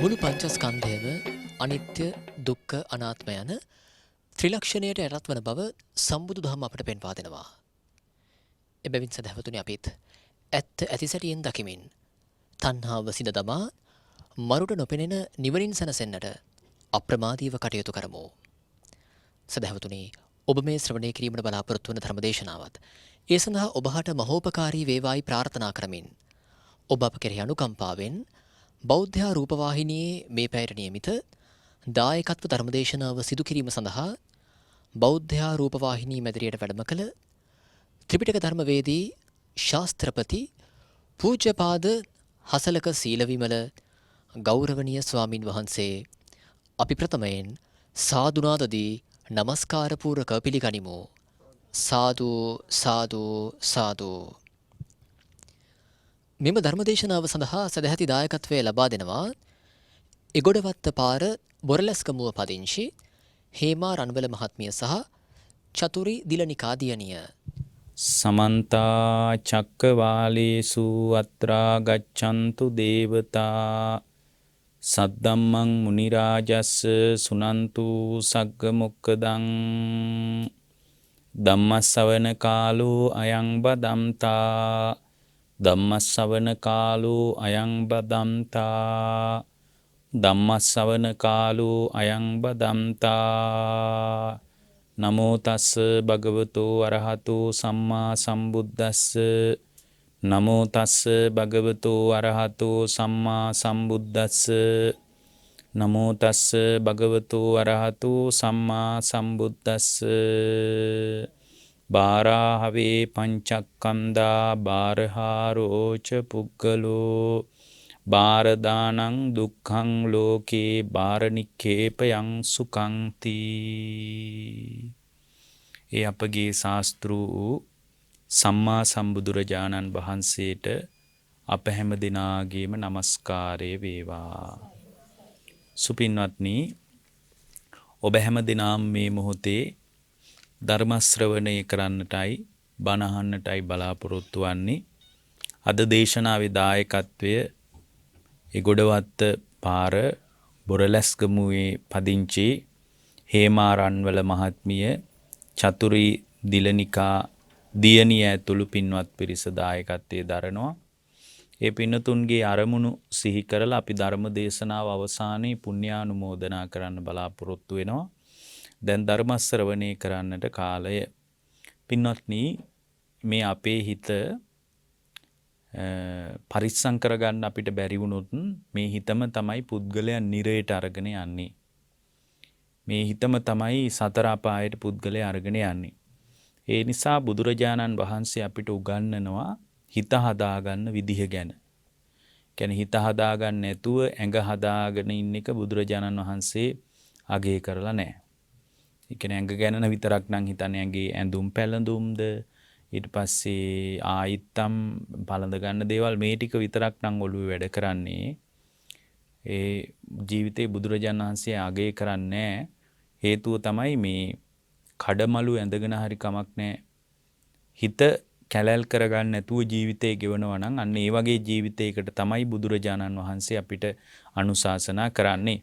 මුළු පංචස්කන්ධයම අනිත්‍ය, දුක්ඛ, අනාත්ම යන ත්‍රිලක්ෂණයට යටත් වන බව සම්බුදු දහම අපට පෙන්වා දෙනවා. එබැවින් සදහවතුනි අපිත් ඇත්ත ඇතිසැටියෙන් දකිමින් තණ්හාව සිඳ දමා මරුට නොපෙනෙන නිවනින් සැනසෙන්නට අප්‍රමාදීව කටයුතු කරමු. සදහවතුනි ඔබ මේ ශ්‍රවණය කිරීමට බලාපොරොත්තු වන ධර්මදේශනාවත් ඒ සඳහා ඔබහට මහෝපකාරී වේවායි ප්‍රාර්ථනා කරමින් ඔබ අප කෙරෙහි අනුකම්පාවෙන් බෞද්ධ රූපවාහිනියේ මේ පැයට නියමිත දායකත්ව ධර්මදේශනාව සිදු කිරීම සඳහා බෞද්ධ රූපවාහිනී මැදිරියට වැඩම කළ ත්‍රිපිටක ධර්මවේදී ශාස්ත්‍රපති පූජ්‍යපාද හසලක සීලවිමල ගෞරවනීය ස්වාමින් වහන්සේ අපි ප්‍රථමයෙන් සාදුනාදදී නමස්කාර පූර්වක පිළිගනිමු. සාදු සාදු සාදු. මෙම ධර්මදේශනාව සඳහා සදැහැති දායකත්වය ලබා දෙනවා එගොඩවත්ත පාර බොරලැස්කමුව පදිංචි හේමා රන්වල මහත්මිය සහ චතුරි දිලනිකා දියණිය. සමන්ත චක්කවාලේසු අත්‍රා ගච්ඡන්තු දේවතා සද්දම්මං මුනි රාජස් සුනන්තු සග්ග මොක්කදං ධම්මස්සවන කාලෝ අයං බදම්තා ධම්මස්සවන කාලෝ අයං බදම්තා ධම්මස්සවන කාලෝ අයං බදම්තා නමෝ තස්ස භගවතෝ අරහතෝ සම්මා සම්බුද්දස්ස නමෝ තස්ස භගවතෝ අරහතෝ සම්මා සම්බුද්දස්ස නමෝ තස්ස භගවතෝ අරහතෝ සම්මා සම්බුද්දස්ස බාරාහවේ පංචක්කන්දා බාරහාරෝච පුග්ගලෝ බාරදානං දුක්ඛං ලෝකේ බාරනික්ඛේපයං සුඛංති. ඒ අපගේ ශාස්ත්‍රූ සම්මා සම්බුදුරජාණන් වහන්සේට අප හැම දිනාගේම নমස්කාරය වේවා. සුපින්වත්නි, ඔබ හැම දිනාම මේ මොහොතේ ධර්ම ශ්‍රවණය කරන්නටයි බණ අහන්නටයි බලාපොරොත්තු වන්නේ. අද දේශනාවේ දායකත්වය එගොඩවත්ත පාර බොරලැස්ගමුවේ පදිංචි හේමා රන්වල මහත්මිය, චතුරි දිලනිකා දියණිය ඇතුළු පින්වත් පිරිස දායකත්වයේ දරනවා. ඒ පින්නතුන්ගේ අරමුණු සිහි කරලා අපි ධර්ම දේශනාව අවසානයේ පුණ්‍යානුමෝදනා කරන්න බලාපොරොත්තු වෙනවා. දැන් ධර්ම ශ්‍රවණය කරන්නට කාලය. පින්වත්නි, මේ අපේ හිත පරිස්සම් කරගන්න අපිට බැරි වුණොත් මේ හිතම තමයි පුද්ගලයන් නිරයට අරගෙන යන්නේ. මේ හිතම තමයි සතර අපායට පුද්ගලයා අරගෙන යන්නේ. ඒ නිසා බුදුරජාණන් වහන්සේ අපිට උගන්වනවා හිත හදාගන්න විදිහ ගැන. කියන්නේ හිත හදාගන්න නැතුව ඇඟ හදාගෙන ඉන්න එක බුදුරජාණන් වහන්සේ අගය කරලා නැහැ. ඒ කියන්නේ ඇඟ ගැන විතරක් නම් හිතන්නේ ඇඟේ ඇඳුම් පැළඳුම්ද ඊට පස්සේ ආයිත්තම් පළඳ ගන්න දේවල් මේ ටික විතරක් නම් ඔළුවේ වැඩ කරන්නේ. ඒ ජීවිතේ බුදුරජාණන් වහන්සේ අගය කරන්නේ හේතුව තමයි මේ කඩමලු ඇඳගෙන හරි කමක් නැහැ. හිත කැලැල් කරගන්න නැතුව ජීවිතේ ගෙවනවා නම් අන්න ඒ වගේ ජීවිතයකට තමයි බුදුරජාණන් වහන්සේ අපිට අනුශාසනා කරන්නේ.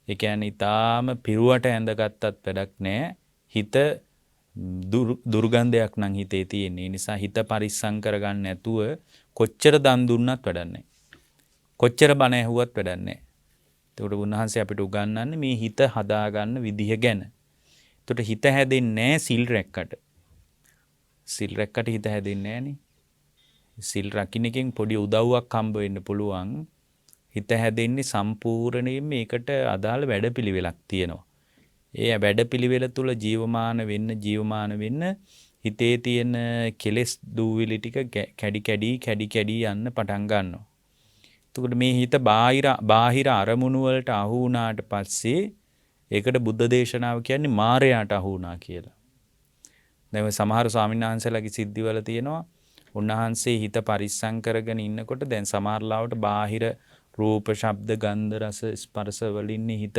ඒ කියන්නේ ඊටාම පිරුවට ඇඳගත්තත් වැඩක් නැහැ. හිත දුර්ගන්ධයක් නම් හිතේ තියෙන නිසා හිත පරිස්සම් කරගන්න නැතුව කොච්චර දන් දුන්නත් වැඩක් නැහැ. කොච්චර බණ ඇහුවත් වැඩක් නැහැ. ඒකට උන්වහන්සේ අපිට උගන්වන්නේ මේ හිත හදාගන්න විදිහ ගැන. ඒකට හිත හැදෙන්නේ නැහැ සිල් රැක්කට. සිල් රැක්කට හිත හැදෙන්නේ නැහනේ. සිල් රකින්න එකෙන් පොඩි උදව්වක් හම්බ වෙන්න පුළුවන්. හිත හැදෙන්නේ සම්පූර්ණයෙන් මේකට අදාළ වැඩපිළිවෙලක් තියෙනවා. ඒ වැඩපිළිවෙල තුල ජීවමාන වෙන්න හිතේ තියෙන කෙලෙස් දූවිලි ටික කැඩි කැඩි යන්න පටන් ගන්නවා. එතකොට මේ හිත බාහිර අරමුණු වලට අහු වුණාට පස්සේ ඒකට බුද්ධ දේශනාව කියන්නේ මායයට අහු වුණා කියලා. දැන් සමහර ස්වාමීන් වහන්සේලාගේ සිද්ධිවල තියෙනවා උන්වහන්සේ හිත පරිස්සම් කරගෙන ඉන්නකොට දැන් සමහර ලාවට බාහිර රූප, ශබ්ද, ගන්ධ, රස, ස්පර්ශ වලින් හිත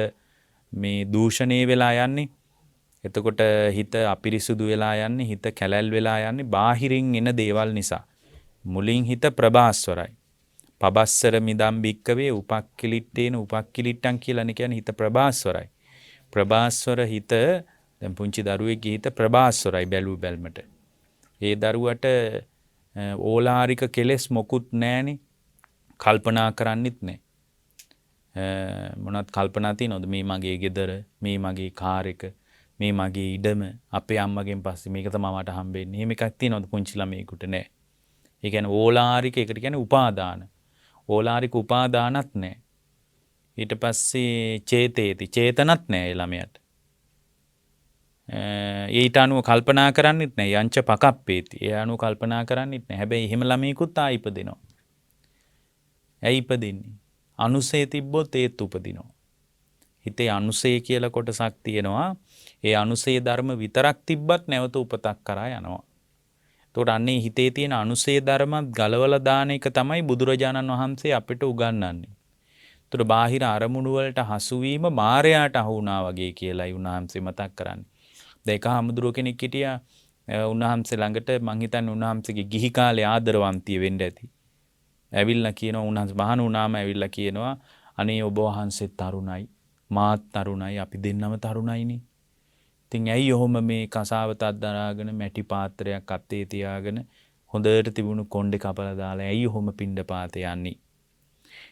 මේ දූෂණය වෙලා යන්නේ. එතකොට හිත අපිරිසුදු වෙලා යන්නේ, හිත කැලැල් වෙලා යන්නේ බාහිරින් එන දේවල් නිසා. මුලින් හිත ප්‍රභාස්වරයි. පබස්සර මිදම් බික්කවේ උපක්කිලිට්ටේන උපක්කිලිට්ටන් කියලානේ කියන්නේ හිත ප්‍රභාස්වරයි. ප්‍රභාස්වර හිත දැන් පුංචි දරුවෙක්ගේ හිත ප්‍රභාස්වරයි බැලු බැල්මට. ඒ දරුවට ඕලාරික කෙලෙස් මොකුත් නැහනේ. කල්පනා කරන්නෙත් නැහැ. මොනවත් කල්පනා තියනවද මේ මගේ ගෙදර, මේ මගේ කාර් එක, මේ මගේ ඉඩම, අපේ අම්මගෙන් පස්සේ මේක තමයි මට හම්බෙන්නේ. එහෙම එකක් තියනවද පුංචි ළමයෙකුට? නැහැ. ඒ කියන්නේ ඕලාරික එකට කියන්නේ උපාදාන. ඕලාරික උපාදානත් නැහැ. ඊට පස්සේ චේතේති චේතනත් නැහැ ඒ ළමයාට. ඊට අනුව කල්පනා කරන්නෙත් නැහැ. යංච පකප්පේති. ඒ අනුව කල්පනා කරන්නෙත් නැහැ. හැබැයි එහෙම ළමයෙකුත් ආයි ඉපදෙනවා. ඇයි ඉපදින්නේ? අනුසය තිබ්බොත් ඒත් උපදිනවා. හිතේ අනුසය කියලා කොටසක් තියෙනවා. ඒ අනුසය ධර්ම විතරක් තිබ්බත් නැවත උපතක් කරා යනවා. එතකොට අන්නේ හිතේ තියෙන අනුසය ධර්මත් ගලවලා දාන එක තමයි බුදුරජාණන් වහන්සේ අපිට උගන්වන්නේ. එතකොට බාහිර අරමුණු වලට හසු වීම මායයට අහු වුණා වගේ කියලායි උන්වහන්සේ මතක් කරන්නේ. දැන් එක හමුදුරුව කෙනෙක් හිටියා උන්වහන්සේ ළඟට මං හිතන්නේ උන්වහන්සේගේ ගිහි කාලේ ආදරවන්තිය වෙන්න ඇති. ඇවිල්ලා කියනවා උන්වහන්සේ මහාන වුණාම ඇවිල්ලා කියනවා අනේ ඔබ වහන්සේ තරුණයි මාත් තරුණයි අපි දෙන්නම තරුණයිනේ. ඉතින් ඇයි ඔහොම මේ කසාවතක් දරාගෙන මැටි පාත්‍රයක් අතේ තියාගෙන හොඳට තිබුණු කොණ්ඩේ කපලා දාලා ඇයි ඔහොම පිණ්ඩපාතේ යන්නේ?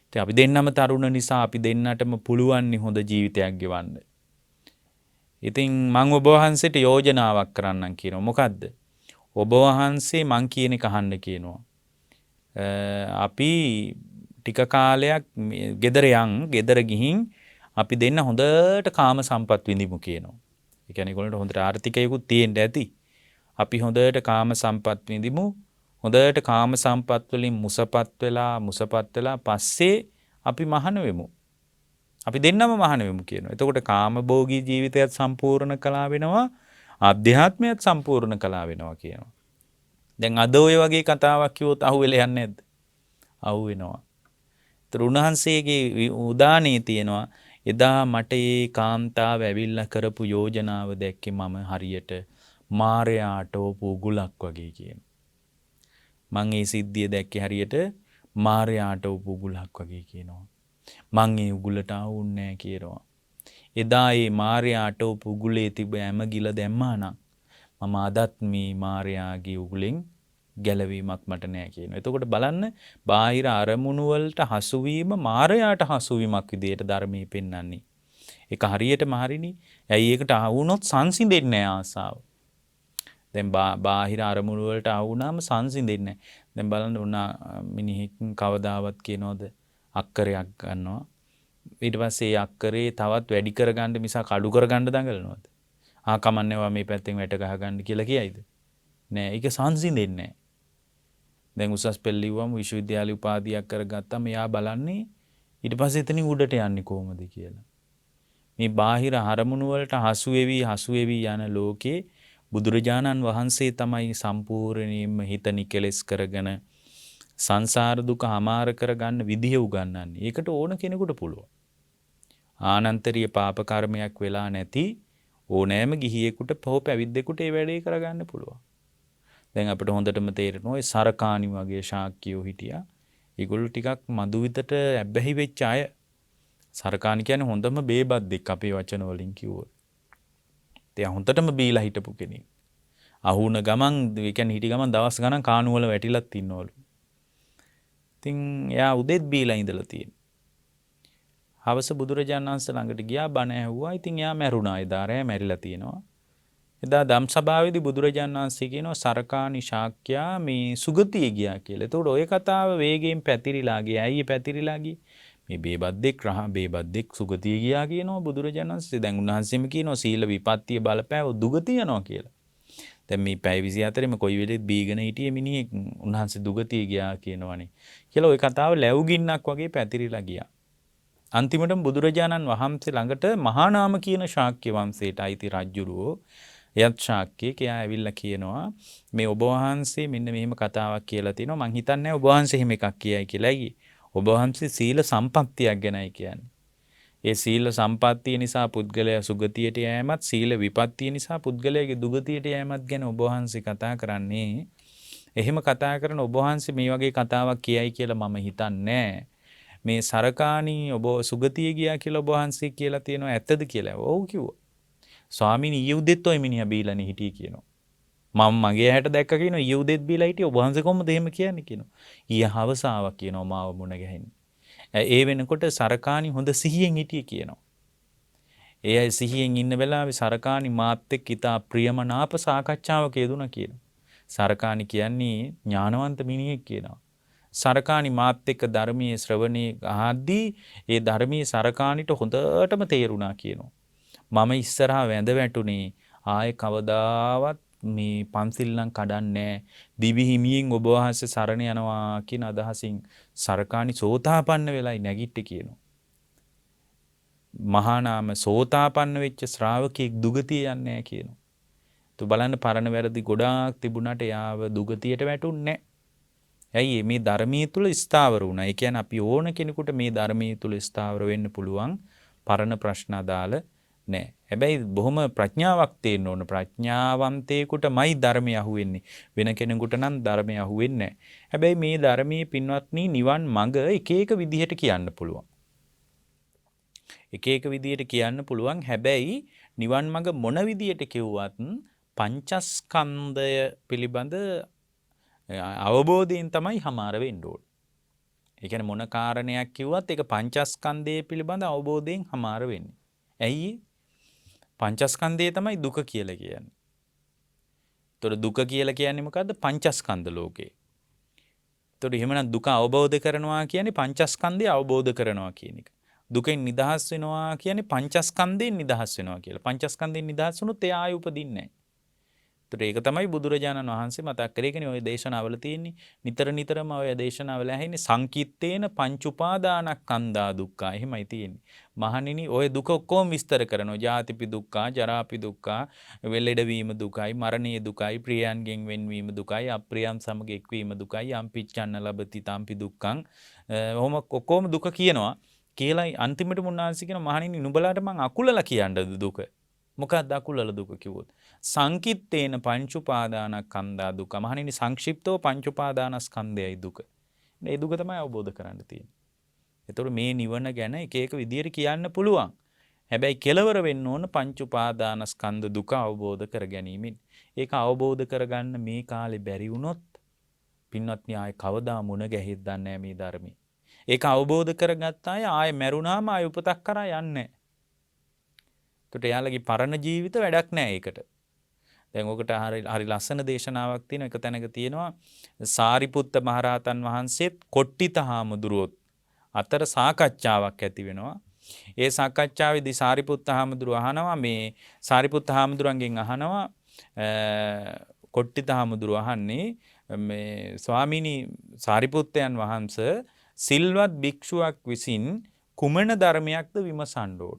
ඉතින් අපි දෙන්නම තරුණ නිසා අපි දෙන්නටම පුළුවන් හොඳ ජීවිතයක් ගෙවන්න. ඉතින් මම ඔබ වහන්සේට යෝජනාවක් කරන්නම් කියනවා. මොකද්ද? ඔබ වහන්සේ මං කියන එක අහන්න කියනවා. අපි ටික කාලයක් ගෙදර ගිහින් අපි දෙන්න හොඳට කාම සම්පත් විඳිමු කියනවා. ඒ කියන්නේ ඒගොල්ලන්ට හොඳට ආර්ථිකයකුත් තියෙන්න ඇති. අපි හොඳට කාම සම්පත් විඳිමු. හොඳට කාම සම්පත් වලින් මුසපත් වෙලා පස්සේ අපි මහාන වෙමු. අපි දෙන්නම මහාන වෙමු කියනවා. එතකොට කාම භෝගී ජීවිතයත් සම්පූර්ණ කළා වෙනවා. ආධ්‍යාත්මයත් සම්පූර්ණ කළා වෙනවා කියනවා. දැන් අද ඔය වගේ කතාවක් කිව්වොත් අහුවෙලා යන්නේ නැද්ද? අහු වෙනවා. ඒතර උන්වහන්සේගේ උදානේ තියෙනවා එදා මට ඒ කාන්තාව ඇවිල්ලා කරපු යෝජනාව දැක්කේ මම හරියට මාරයාට ඕපු උගුලක් වගේ කියන. මං ඒ සිද්ධිය දැක්කේ හරියට මාරයාට ඕපු උගුලක් වගේ කියනවා. මං ඒ උගුලට ආවුන්නේ නැහැ කියනවා. එදා ඒ මාරයාට ඕපු උගුලේ තිබ්බ හැම ගිල දැම්මා නම් මම අදත් මේ මාරයාගේ උගුලෙන් ගැලවීමක් මට නැහැ කියනවා. එතකොට බලන්න බාහිර අරමුණු වලට හසු වීම මාරයාට හසු වීමක් විදියට ධර්මයේ පෙන්වන්නේ. ඒක හරියටම හරිනේ. ඇයි ඒකට ආවුනොත් සංසිඳෙන්නේ නැහැ ආසාව. දැන් බාහිර අරමුණු වලට ආවුනාම සංසිඳෙන්නේ නැහැ. දැන් බලන්න උනා මිනිහෙක් කවදාවත් කියනවද අක්කරයක් ගන්නවා. ඊට පස්සේ ඒ අක්කරේ තවත් වැඩි කරගන්න මිසක් අඩු කරගන්න දඟලනවද? කමන්නේවා මේ පැත්තෙන් වැට ගහගන්න කියලා කියයිද? නෑ. ඒක සංසිඳෙන්නේ නෑ. දැන් උසස් පෙළ ලිව්වම විශ්වවිද්‍යාල උපාධියක් කරගත්තාම එයා බලන්නේ ඊට පස්සේ එතනින් උඩට යන්නේ කොහොමද කියලා. මේ බාහිර අරමුණු වලට හසු වෙවි යන ලෝකේ බුදුරජාණන් වහන්සේ තමයි සම්පූර්ණයෙන්ම හිත නිකලෙස් කරගෙන සංසාර දුක හමාර කරගන්න විදිහ උගන්වන්නේ. ඒකට ඕන කෙනෙකුට පුළුවන්. ආනන්තරීය පාප කර්මයක් වෙලා නැති ඕනෑම ගිහියෙකුට හෝ පැවිද්දෙකුට ඒ වැඩේ කරගන්න පුළුවන්. දැන් අපිට හොඳටම තේරෙනවා ඔය සරකාණි වගේ ශාක්‍යයෝ හිටියා. ඒගොල්ලෝ ටිකක් මදු විතට ඇබ්බැහි වෙච්ච අය. සරකාණි කියන්නේ හොඳම බේබද්දෙක් අපේ වචන වලින් කිව්වොත්. එයා හොඳටම බීලා හිටපු කෙනෙක්. අහුන ගමන් ඒ කියන්නේ හිටි ගමන් දවස් ගණන් කාණු වල වැටිලත් ඉන්නවලු. ඉතින් එයා උදෙත් බීලා ඉඳලා තියෙනවා. හවස බුදුරජාණන් වහන්සේ ළඟට ගියා බණ ඇහුවා. ඉතින් එයා මැරුණා. එදා රෑ මැරිලා තියෙනවා. එදා ධම්සභාවේදී බුදුරජාණන් වහන්සේ කියනවා සරකාණි ශාක්‍යයා මේ සුගතිය ගියා කියලා. ඒතකොට ওই කතාව වේගයෙන් පැතිරිලා ගියා. ඇයි පැතිරිලා ගියේ? මේ බේබද්දෙක් සුගතිය ගියා කියනවා බුදුරජාණන් වහන්සේ. දැන් උන්වහන්සේම කියනවා සීල විපත්තිය බලපෑව දුගතිය යනවා කියලා. දැන් මේ පැය 24ෙම කොයි වෙලෙත් බීගෙන හිටියේ මිනිහෙක් උන්වහන්සේ දුගතිය ගියා කියනවනේ. කියලා ওই කතාව ලැබුගින්නක් වගේ පැතිරිලා ගියා. අන්තිමටම බුදුරජාණන් වහන්සේ ළඟට මහානාම කියන ශාක්‍ය වංශයට අයිති රජුරෝ එයත් ශාක්‍යයෙක්. එයා ඇවිල්ලා කියනවා මේ ඔබ වහන්සේ මෙන්න මෙහෙම කතාවක් කියලා තිනවා. මං හිතන්නේ ඔබ වහන්සේ එහෙම එකක් කියයි කියලා. ඇයි? ඔබ වහන්සේ සීල සම්පත්තියක් ගැනයි කියන්නේ. ඒ සීල සම්පත්තිය නිසා පුද්ගලයා සුගතියට යෑමත් සීල විපත්තිය නිසා පුද්ගලයාගේ දුගතියට යෑමත් ගැන ඔබ වහන්සේ කතා කරන්නේ. එහෙම කතා කරන ඔබ වහන්සේ මේ වගේ කතාවක් කියයි කියලා මම හිතන්නේ මේ සරකාණී ඔබ සුගතිය ගියා කියලා ඔබ වහන්සේ කියලා තියෙනවා ඇත්තද කියලා. ඔව් කිව්වා. ස්වාමීනි ඊයේ උදෙත් ඔය මිනිහා බීලානේ හිටියේ කියනවා. මම මගේ හැට දැක්ක කියනවා ඊයේ උදෙත් බීලා හිටියේ ඔබ වහන්සේ කොහොමද එහෙම කියන්නේ කියනවා. ඊයේ හවස ආවා කියනවා මාව මුණ ගැහෙන්නේ. ඒ වෙනකොට සරකාණී හොඳ සිහියෙන් හිටියේ කියනවා. ඒ අය සිහියෙන් ඉන්න වෙලාවේ සරකාණී මාත් එක්ක ඉතා ප්‍රියමනාප සාකච්ඡාවක යෙදුණා කියනවා. සරකාණී කියන්නේ ඥානවන්ත මිනිහෙක් කියනවා. සරකාණී මාත් එක්ක ධර්මයේ ශ්‍රවණේ අහද්දී ඒ ධර්මයේ සරකාණීට හොඳටම තේරුණා කියනවා. මම ඉස්සරහා වැඳ වැටුනේ ආයේ කවදාවත් මේ පන්සිල් නම් කඩන්නේ දිවි හිමියෙන් ඔබ වහන්සේ සරණ යනවා කියන අදහසින් සරකාණී සෝතාපන්න වෙලයි නැගිට්ටි කියනවා. මහා නාම සෝතාපන්න වෙච්ච ශ්‍රාවකෙක් දුගතිය යන්නේ නැහැ කියනවා. તો බලන්න පරණ වැරදි ගොඩාක් තිබුණාට යාව දුගතියට වැටුන්නේ නැහැ. ඇයි මේ ධර්මයේ තුල ස්ථාවර වුණා. ඒ කියන්නේ අපි ඕන කෙනෙකුට මේ ධර්මයේ තුල ස්ථාවර වෙන්න පුළුවන්. පරණ ප්‍රශ්න අදාළ නැහැ. හැබැයි බොහොම ප්‍රඥාවක් තියෙන්න ඕන. ප්‍රඥාවන්තයෙකුටමයි ධර්මය අහුවෙන්නේ. වෙන කෙනෙකුට නම් ධර්මය අහුවෙන්නේ නැහැ. හැබැයි මේ ධර්මයේ පින්වත්නි නිවන් මඟ එක එක විදිහට කියන්න පුළුවන්. එක එක විදිහට කියන්න පුළුවන්. හැබැයි නිවන් මඟ මොන විදිහට කිව්වත් පංචස්කන්ධය පිළිබඳ අවබෝධයෙන් තමයි හමාර වෙන්න ඕන. ඒ කියන්නේ මොන කාරණයක් කිව්වත් ඒක පංචස්කන්ධය පිළිබඳ අවබෝධයෙන් හමාර වෙන්නේ. ඇයි? පංචස්කන්ධය තමයි දුක කියලා කියන්නේ. ඒතර දුක කියලා කියන්නේ මොකද්ද? පංචස්කන්ධ ලෝකේ. ඒතර එහෙමනම් දුක අවබෝධ කරනවා කියන්නේ පංචස්කන්ධය අවබෝධ කරනවා කියන එක. දුකෙන් නිදහස් වෙනවා කියන්නේ පංචස්කන්ධයෙන් නිදහස් වෙනවා කියලා. පංචස්කන්ධයෙන් නිදහස් වුණොත් එයා ආයෙ උපදින්නේ නැහැ. ඒතර ඒක තමයි බුදුරජාණන් වහන්සේ මතක් කරේකනේ ඔය දේශනාවල තියෙන්නේ. නිතර නිතරම ඔය දේශනාවල ඇහෙන්නේ සංකිට්ඨේන පංච උපාදානස්කන්ධා දුක්ඛ. එහෙමයි තියෙන්නේ. මහණෙනි ඔය දුක ඔක්කොම විස්තර කරනවා. ජාතිපි දුක්ඛ, ජරාපි දුක්ඛ, වෙලෙඩවීම දුකයි, මරණීය දුකයි, ප්‍රියයන්ගෙන් වෙන්වීම දුකයි, අප්‍රියයන් සමග එක්වීම දුකයි, යම් පිච්ඡන්න ලබති තම්පි දුක්ඛං. ඔහොම ඔක්කොම දුක කියනවා. කියලා අන්තිමට මුන්නාන්සි කියන මහණෙනි නුඹලාට මං අකුලලා කියන්නද දුක? මොකක්ද අකුලලා දුක කිව්වොත්? සංකිට්ඨේන පංච උපාදානස්කන්ධා දුක. මහණෙනි සංක්ෂිප්තව පංච උපාදානස්කන්ධයයි දුක. මේ දුක තමයි අවබෝධ කරගන්න තියෙන්නේ. ඒතකොට මේ නිවන ගැන එක එක විදියට කියන්න පුළුවන්. හැබැයි කෙලවර වෙන්න ඕන පංච උපාදානස්කන්ධ දුක අවබෝධ කර ගැනීමෙන්. ඒක අවබෝධ කරගන්න මේ කාලේ බැරි වුණොත් පින්වත්නි ආයේ කවදා මුණ ගැහෙද්ද දන්නේ මේ ධර්මයේ. ඒක අවබෝධ කරගත්ත අය ආයේ මැරුණාම ආයේ උපතක් කරා යන්නේ නැහැ. ඒකට එයාලගේ පරණ ජීවිත වැඩක් නැහැ ඒකට. දැන් ඔකට හරි ලස්සන දේශනාවක් තියෙනවා. එක තැනක තියෙනවා සාරිපුත්ත මහරහතන් වහන්සේත් කොට්ටිත හාමුදුරුවොත් අතර සාකච්ඡාවක් ඇති වෙනවා. ඒ සාකච්ඡාවේදී සාරිපුත්ත හාමුදුරුව අහනවා මේ සාරිපුත්ත හාමුදුරන්ගෙන් අහනවා කොට්ටිත හාමුදුරුව අහන්නේ මේ ස්වාමීනි සාරිපුත්තයන් වහන්සේ සිල්වත් භික්ෂුවක් විසින් කුමන ධර්මයක්ද විමසන්න ඕන?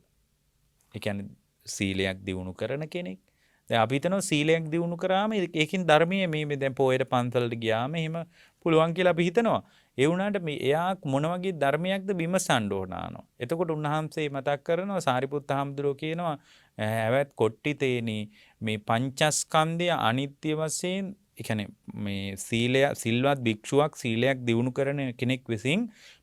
ඒ කියන්නේ සීලයක් දියුණු කරන කෙනෙක්. දැන් අපි හිතනවා සීලයක් දියුණු කරාම ඒකෙන් ධර්මයේ මේ දැන් පොයේට පන්සලට ගියාම එහෙම පුළුවන් කියලා අපි හිතනවා. ඒ වුණාට මේ එයා මොන වගේ ධර්මයක්ද විමසන්න ඕන ආනෝ. එතකොට උන්වහන්සේ මතක් කරනවා සාරිපුත්ත හාමුදුරුවෝ කියනවා හැවැත් කොට්ටිතේනි මේ පංචස්කන්ධය අනිත්‍ය වශයෙන් ඒ කියන්නේ මේ සිල්වත් භික්ෂුවක් සීලයක් දියුණු කරන කෙනෙක් විසින්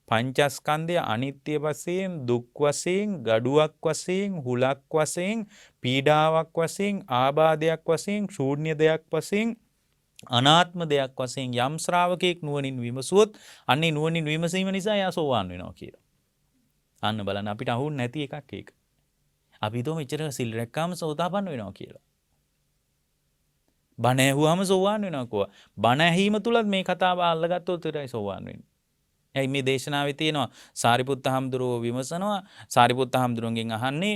පංචස්කන්ධය අනිත්‍ය වශයෙන් දුක් වශයෙන් ගඩුවක් වශයෙන් හුලක් වශයෙන් පීඩාවක් වශයෙන් ආබාධයක් වශයෙන් ශූන්‍ය දෙයක් වශයෙන් අනාත්ම දෙයක් වශයෙන් යම් ශ්‍රාවකෙක් නුවණින් විමසුවොත් අන්නේ නුවණින් විමසීම නිසා එයා සෝවාන් වෙනවා කියලා. අන්න බලන්න අපිට අහුන්නේ නැති එකක් ඒක. අපි හිතුව මෙච්චර සිල් රැක්කාම සෝතාපන්න වෙනවා කියලා. බණ ඇහුවාම සෝවාන් වෙනවා කොහොම? බණ ඇහිම තුලත් මේ කතාව අල්ලගත්තොත් විතරයි සෝවාන් වෙන්නේ. ඇයි මේ දේශනාවේ තියෙනවා සාරිපුත්ත හාමුදුරුවෝ විමසනවා සාරිපුත්ත හාමුදුරුවන්ගෙන් අහන්නේ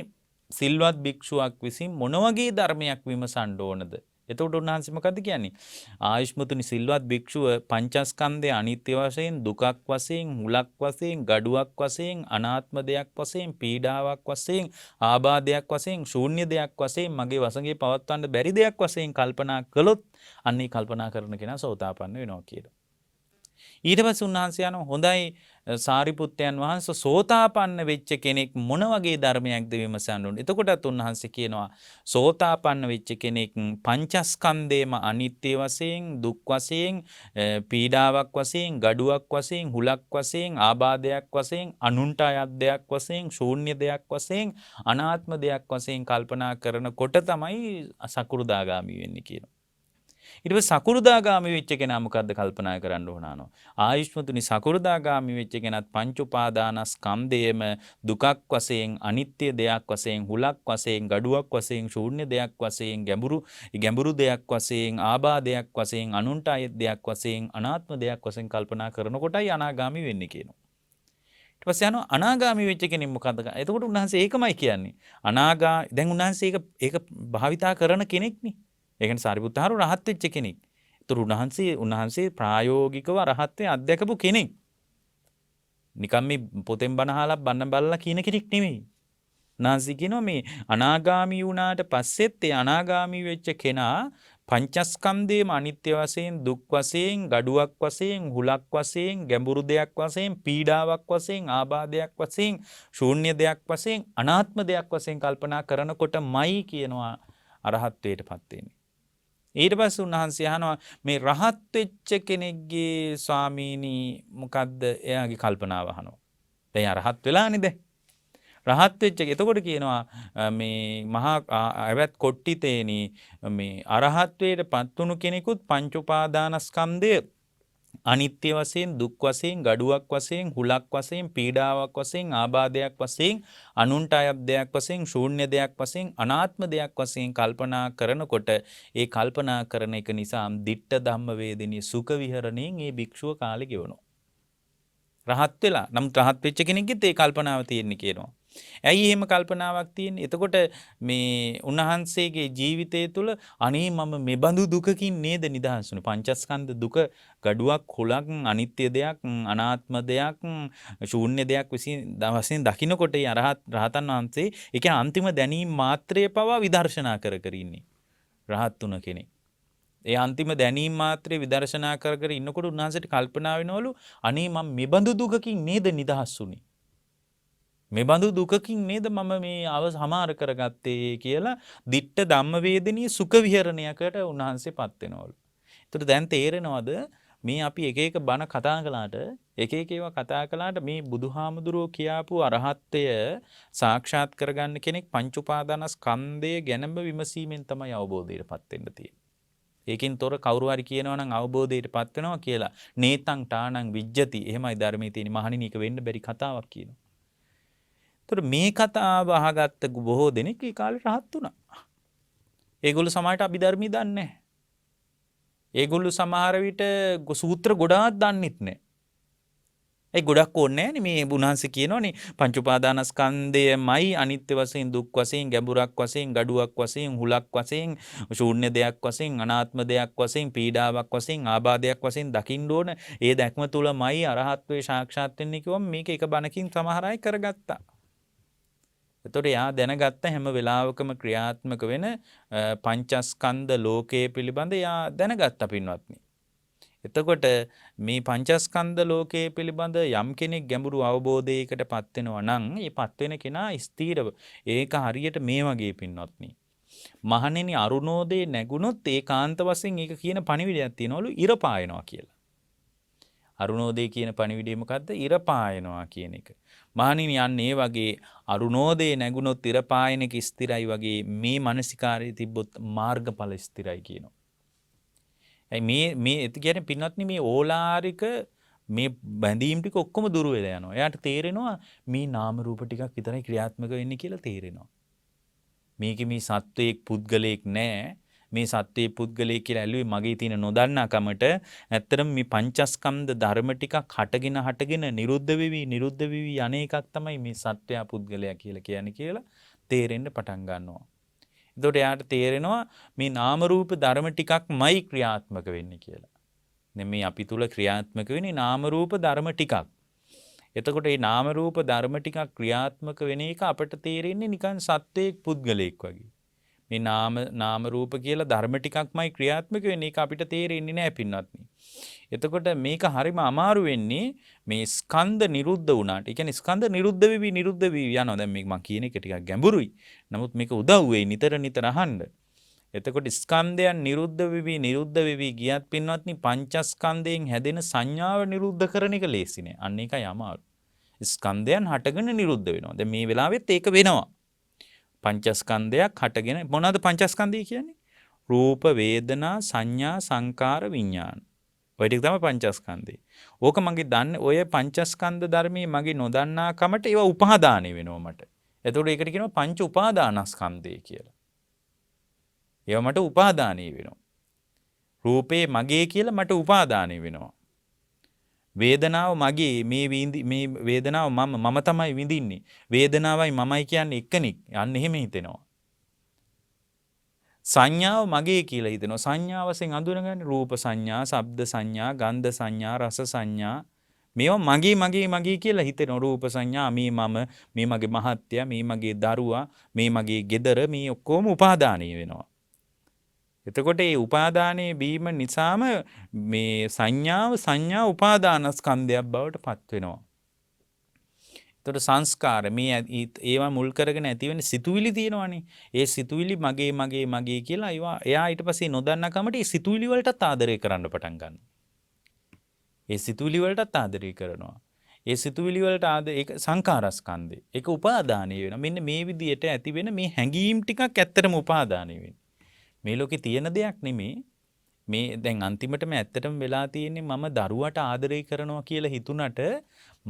සිල්වත් භික්ෂුවක් විසින් මොන වගේ ධර්මයක් විමසන්න ඕනද? එතකොට උන්වහන්සේ මොකද්ද කියන්නේ? ආයුෂ්මතුනි සිල්වත් භික්ෂුව පංචස්කන්ධය අනිත්‍ය වශයෙන් දුකක් වශයෙන් හුලක් වශයෙන් ගඩුවක් වශයෙන් අනාත්ම දෙයක් වශයෙන් පීඩාවක් වශයෙන් ආබාධයක් වශයෙන් ශූන්‍ය දෙයක් වශයෙන් මගේ වසඟේ පවත්වන්න බැරි දෙයක් වශයෙන් කල්පනා කළොත් අන්නේ කල්පනා කරන කෙනා සෝතාපන්න වෙනවා කියලා. ඊට පස්සේ උන්වහන්සේ යනවා හොඳයි සාරිපුත්තයන් වහන්සේ සෝතාපන්න වෙච්ච කෙනෙක් මොන වගේ ධර්මයක්ද විමසන්න ඕනේ. එතකොටත් උන්වහන්සේ කියනවා සෝතාපන්න වෙච්ච කෙනෙක් පංචස්කන්ධේම අනිත්‍ය වශයෙන්, දුක් වශයෙන්, පීඩාවක් වශයෙන්, ගඩුවක් වශයෙන්, හුලක් වශයෙන්, ආබාධයක් වශයෙන්, අනුන්ට අයත් දෙයක් වශයෙන්, ශූන්‍ය දෙයක් වශයෙන්, අනාත්ම දෙයක් වශයෙන් කල්පනා කරනකොට තමයි සකෘදාගාමි වෙන්නේ කියනවා. ඊට පස්සේ සකෘදාගාමි වෙච්ච කෙනා මොකද්ද කල්පනා කරන්න ඕනano ආයුෂ්මතුනි සකෘදාගාමි වෙච්ච කෙනත් පංච උපාදානස්කන්ධයේම දුකක් වශයෙන් අනිත්‍ය දෙයක් වශයෙන් හුලක් වශයෙන් ගඩුවක් වශයෙන් ශූන්‍ය දෙයක් වශයෙන් ගැඹුරු දෙයක් වශයෙන් ආබාධයක් වශයෙන් අනුන්ට අයත් දෙයක් වශයෙන් අනාත්ම දෙයක් වශයෙන් කල්පනා කරනකොටයි අනාගාමි වෙන්නේ කියනවා. ඊට පස්සේ යනවා අනාගාමි වෙච්ච කෙනෙක් මොකද්ද? එතකොට උන්වහන්සේ ඒකමයි කියන්නේ. දැන් උන්වහන්සේ ඒක භාවිතා කරන කෙනෙක්නේ. ඒ කියන්නේ සාරිපුත්තහරු රහත් වෙච්ච කෙනෙක්. ඒතර උන්වහන්සේ ප්‍රායෝගිකව රහත්ත්වයේ අත්දැකපු කෙනෙක්. නිකම් මේ පොතෙන් බණ අහලා බණ බලලා කියන කෙනෙක් නෙමෙයි. උන්වහන්සේ කියනවා මේ අනාගාමී වුණාට පස්සෙත් ඒ අනාගාමී වෙච්ච කෙනා පංචස්කන්ධයේම අනිත්‍ය වශයෙන්, දුක් වශයෙන්, ගඩුවක් වශයෙන්, හුලක් වශයෙන්, ගැඹුරු දෙයක් වශයෙන්, පීඩාවක් වශයෙන්, ආබාධයක් වශයෙන්, ශූන්‍ය දෙයක් වශයෙන්, අනාත්ම දෙයක් වශයෙන් කල්පනා කරනකොටමයි කියනවා අරහත්ත්වයටපත් වෙන්නේ. ඊට පස්සේ උන්වහන්සේ අහනවා මේ රහත් වෙච්ච කෙනෙක්ගේ ස්වාමීනි මොකද්ද එයාගේ කල්පනාව අහනවා. දැන් අරහත් වෙලානේ දැන්. රහත් වෙච්ච එතකොට කියනවා මේ මහා අවැත් කොට්ටිතේනි මේ අරහත්වයට පත් වුණු කෙනෙකුත් පංච උපාදානස්කන්ධය අනිත්‍ය වශයෙන්, දුක් වශයෙන්, ගඩුවක් වශයෙන්, හුලක් වශයෙන්, පීඩාවක් වශයෙන්, ආබාධයක් වශයෙන්, අනුන්ට අයත් දෙයක් වශයෙන්, ශූන්‍ය දෙයක් වශයෙන්, අනාත්ම දෙයක් වශයෙන් කල්පනා කරනකොට ඒ කල්පනා කරන එක නිසා දිට්ඨ ධම්ම වේදිනිය සුඛ විහරණයෙන් ඒ භික්ෂුව කාලේ ගෙවනවා. රහත් වෙලා. නමුත් රහත් වෙච්ච කෙනෙක්ගෙත් ඒ කල්පනාව තියෙන්නේ කියනවා. ඇයි එහෙම කල්පනාවක් තියෙන්නේ? එතකොට මේ උන්වහන්සේගේ ජීවිතය තුළ අනේ මම මෙබඳු දුකකින් නේද නිදහස් වුනේ. පංචස්කන්ධ දුක ගඩුවක් හුලක් අනිත්‍ය දෙයක් අනාත්ම දෙයක් ශූන්‍ය දෙයක් වශයෙන් දකින්නකොට ඒ රහතන් වහන්සේ ඒ කියන්නේ අන්තිම දැනීම මාත්‍රය පවා විදර්ශනා කර කර ඉන්නේ. රහත් තුන කෙනෙක්. ඒ අන්තිම දැනීම මාත්‍රේ විදර්ශනා කර කර ඉන්නකොට උන්වහන්සේට කල්පනා වෙනවලු අනේ මම මෙබඳු දුකකින් නේද නිදහස් වුනේ. මෙබඳු දුකකින් නේද මම මේ සමාර කරගත්තේ කියලා දිට්ඨ ධම්මවේදිනිය සුඛ විහරණයකට උන්වහන්සේපත් වෙනවලු. ඒතර දැන් තේරෙනවද මේ අපි එක එක බණ කතා කළාට එක එක ඒවා කතා කළාට මේ බුදුහාමුදුරුවෝ කියාපු අරහත්ත්වය සාක්ෂාත් කරගන්න කෙනෙක් පංච උපාදානස්කන්ධය ගැනම විමසීමෙන් තමයි අවබෝධයටපත් වෙන්න තියෙන්නේ. ඒකින් තොර කවුරු හරි කියනවා නම් අවබෝධයටපත් වෙනවා කියලා නේතං ඨානං විජ්ජති. එහෙමයි ධර්මයේ තියෙන මහණෙනි එක වෙන්න බැරි කතාවක් කියනවා. ඒතර මේ කතාව අහගත්ත බොහෝ දෙනෙක් ඒ කාලේ රහත් වුණා. ඒගොල්ලෝ සමාජයට අභිධර්මී දන්නේ නැහැ. ඒගොල්ලෝ සමහර විට සූත්‍ර ගොඩාක් දන්නෙත් නැහැ. ඒ ගොඩක් ඕනේ නැහැ මේ බුණහන්සේ කියනෝනේ පංච උපාදානස්කන්ධයමයි අනිත්‍ය වශයෙන්, දුක් වශයෙන්, ගැඹුරක් වශයෙන්, ගඩුවක් වශයෙන්, හුලක් වශයෙන්, ශූන්‍ය දෙයක් වශයෙන්, අනාත්ම දෙයක් වශයෙන්, පීඩාවක් වශයෙන්, ආබාධයක් වශයෙන් දකින්න ඕන. ඒ දැක්ම තුලමයි අරහත්ත්වේ සාක්ෂාත් වෙන්නේ කිව්වම මේක එක බණකින් සමහර අය කරගත්තා. එතකොට එයා දැනගත්ත හැම වෙලාවකම ක්‍රියාත්මක වෙන පංචස්කන්ධ ලෝකයේ පිළිබඳ එයා දැනගත්ත පින්වත්නි. එතකොට මේ පංචස්කන්ධ ලෝකයේ පිළිබඳ යම් කෙනෙක් ගැඹුරු අවබෝධයකට පත් වෙනවා නම් ඒ පත් වෙන කෙනා ස්ථීරව ඒක හරියට මේ වගේ පින්වත්නි. මහණෙනි අරුණෝදේ නැගුණොත් ඒකාන්ත වශයෙන් ඒක කියන පණිවිඩයක් තියෙනවලු ඉර පායනවා කියලා. අරුණෝදේ කියන පණිවිඩය මොකද්ද? ඉර පායනවා කියන එක. මහණෙනි යන්නේ ඒ වගේ අරුණෝදේ නැගුණොත් ඉර පායන එක ස්ථිරයි වගේ මේ මානසිකාරයේ තිබ්බොත් මාර්ගඵල ස්ථිරයි කියනවා. මේ කියන්නේ පින්වත්නි මේ ඕලාරික මේ බැඳීම් ටික ඔක්කොම දුර වෙලා යනවා. එයාට තේරෙනවා මේ නාම රූප ටිකක් විතරයි ක්‍රියාත්මක වෙන්නේ කියලා තේරෙනවා. මේකේ මේ සත්වයක් පුද්ගලයෙක් නැහැ. මේ සත්වයේ පුද්ගලයෙක් කියලා ඇල්ලුවේ මගේ තියෙන නොදන්නාකමට ඇත්තටම මේ පංචස්කන්ධ ධර්ම ටිකක් හටගෙන නිරුද්ධ වෙවි අනේකක් තමයි මේ සත්වයා පුද්ගලයා කියලා කියන්නේ කියලා තේරෙන්න පටන් ගන්නවා. එතකොට එයාට තේරෙනවා මේ නාම රූප ධර්ම ටිකක්මයි ක්‍රියාත්මක වෙන්නේ කියලා. නෙමෙයි අපි තුල ක්‍රියාත්මක වෙන්නේ නාම රූප ධර්ම ටිකක්. එතකොට මේ නාම රූප ධර්ම ටිකක් ක්‍රියාත්මක වෙන එක අපට තේරෙන්නේ නිකන් සත්වයක් පුද්ගලයෙක් වගේ. මේ නාම රූප කියලා ධර්ම ටිකක්මයි ක්‍රියාත්මක වෙන්නේ. ඒක අපිට තේරෙන්නේ නැහැ පින්වත්නි. එතකොට මේක හරිම අමාරු වෙන්නේ මේ ස්කන්ධ නිරුද්ධ වුණාට. ඒ කියන්නේ ස්කන්ධ නිරුද්ධ වෙවි යනවා. දැන් මේක මම කියන එක ටිකක් ගැඹුරුයි. නමුත් මේක උදව් වෙයි නිතර අහන්න. එතකොට ස්කන්ධයන් නිරුද්ධ වෙවි ගියත් පින්වත්නි පංචස්කන්ධයෙන් හැදෙන සංඥාව නිරුද්ධ කරන එක ලේසි නෑ. අන්න ඒකයි අමාරු. ස්කන්ධයන් හටගෙන නිරුද්ධ වෙනවා. දැන් මේ වෙලාවෙත් ඒක වෙනවා. පංචස්කන්ධයක් හටගෙන මොනවාද පංචස්කන්ධය කියන්නේ? රූප, වේදනා, සංඥා, සංකාර, විඥාන. ඔය ටික තමයි පංචස්කන්ධය. ඕක මගේ දන්නේ ඔය පංචස්කන්ධ ධර්මයේ මගේ නොදන්නා කමට ඒවා උපාදානෙ වෙනවා මට. එතකොට ඒකට කියනවා පංච උපාදානස්කන්ධය කියලා. ඒවා මට උපාදානීය වෙනවා. රූපේ මගේ කියලා මට උපාදානීය වෙනවා. වේදනාව මගේ මේ වේදනාව මම තමයි විඳින්නේ. වේදනාවයි මමයි කියන්නේ එකනික්. යන්න එහෙම හිතෙනවා. සංඥාව මගේ කියලා හිතෙනවා. සංඥා වශයෙන් අඳුනගන්නේ රූප සංඥා, ශබ්ද සංඥා, ගන්ධ සංඥා, රස සංඥා. මේවා මගේ කියලා හිතෙනවා. රූප සංඥා මේ මම, මේ මගේ මහත්ය, මේ මගේ දරුවා, මේ මගේ ගෙදර මේ ඔක්කොම උපාදානීය වෙනවා. එතකොට මේ උපාදානයේ බීම නිසාම මේ සංඥා උපාදානස්කන්ධයක් බවට පත් වෙනවා. එතකොට සංස්කාර මේ ඒවා මුල් කරගෙන ඇති වෙන සිතුවිලි තියෙනවානේ. ඒ සිතුවිලි මගේ කියලා එයා ඊට පස්සේ නොදන්නා කමට ඒ සිතුවිලි වලටත් ආදරය කරන්න පටන් ගන්නවා. ඒ සිතුවිලි වලටත් ආදරය කරනවා. ඒ සිතුවිලි වලට ඒක සංකාරස්කන්ධය. ඒක උපාදානීය වෙනවා. මෙන්න මේ විදිහට ඇති වෙන මේ හැඟීම් ටිකක් ඇත්තටම උපාදානීය වෙනවා. මේ ලෝකේ තියෙන දෙයක් නෙමේ. මේ දැන් අන්තිමටම ඇත්තටම වෙලා තියෙන්නේ මම දරුවට ආදරය කරනවා කියලා හිතුණට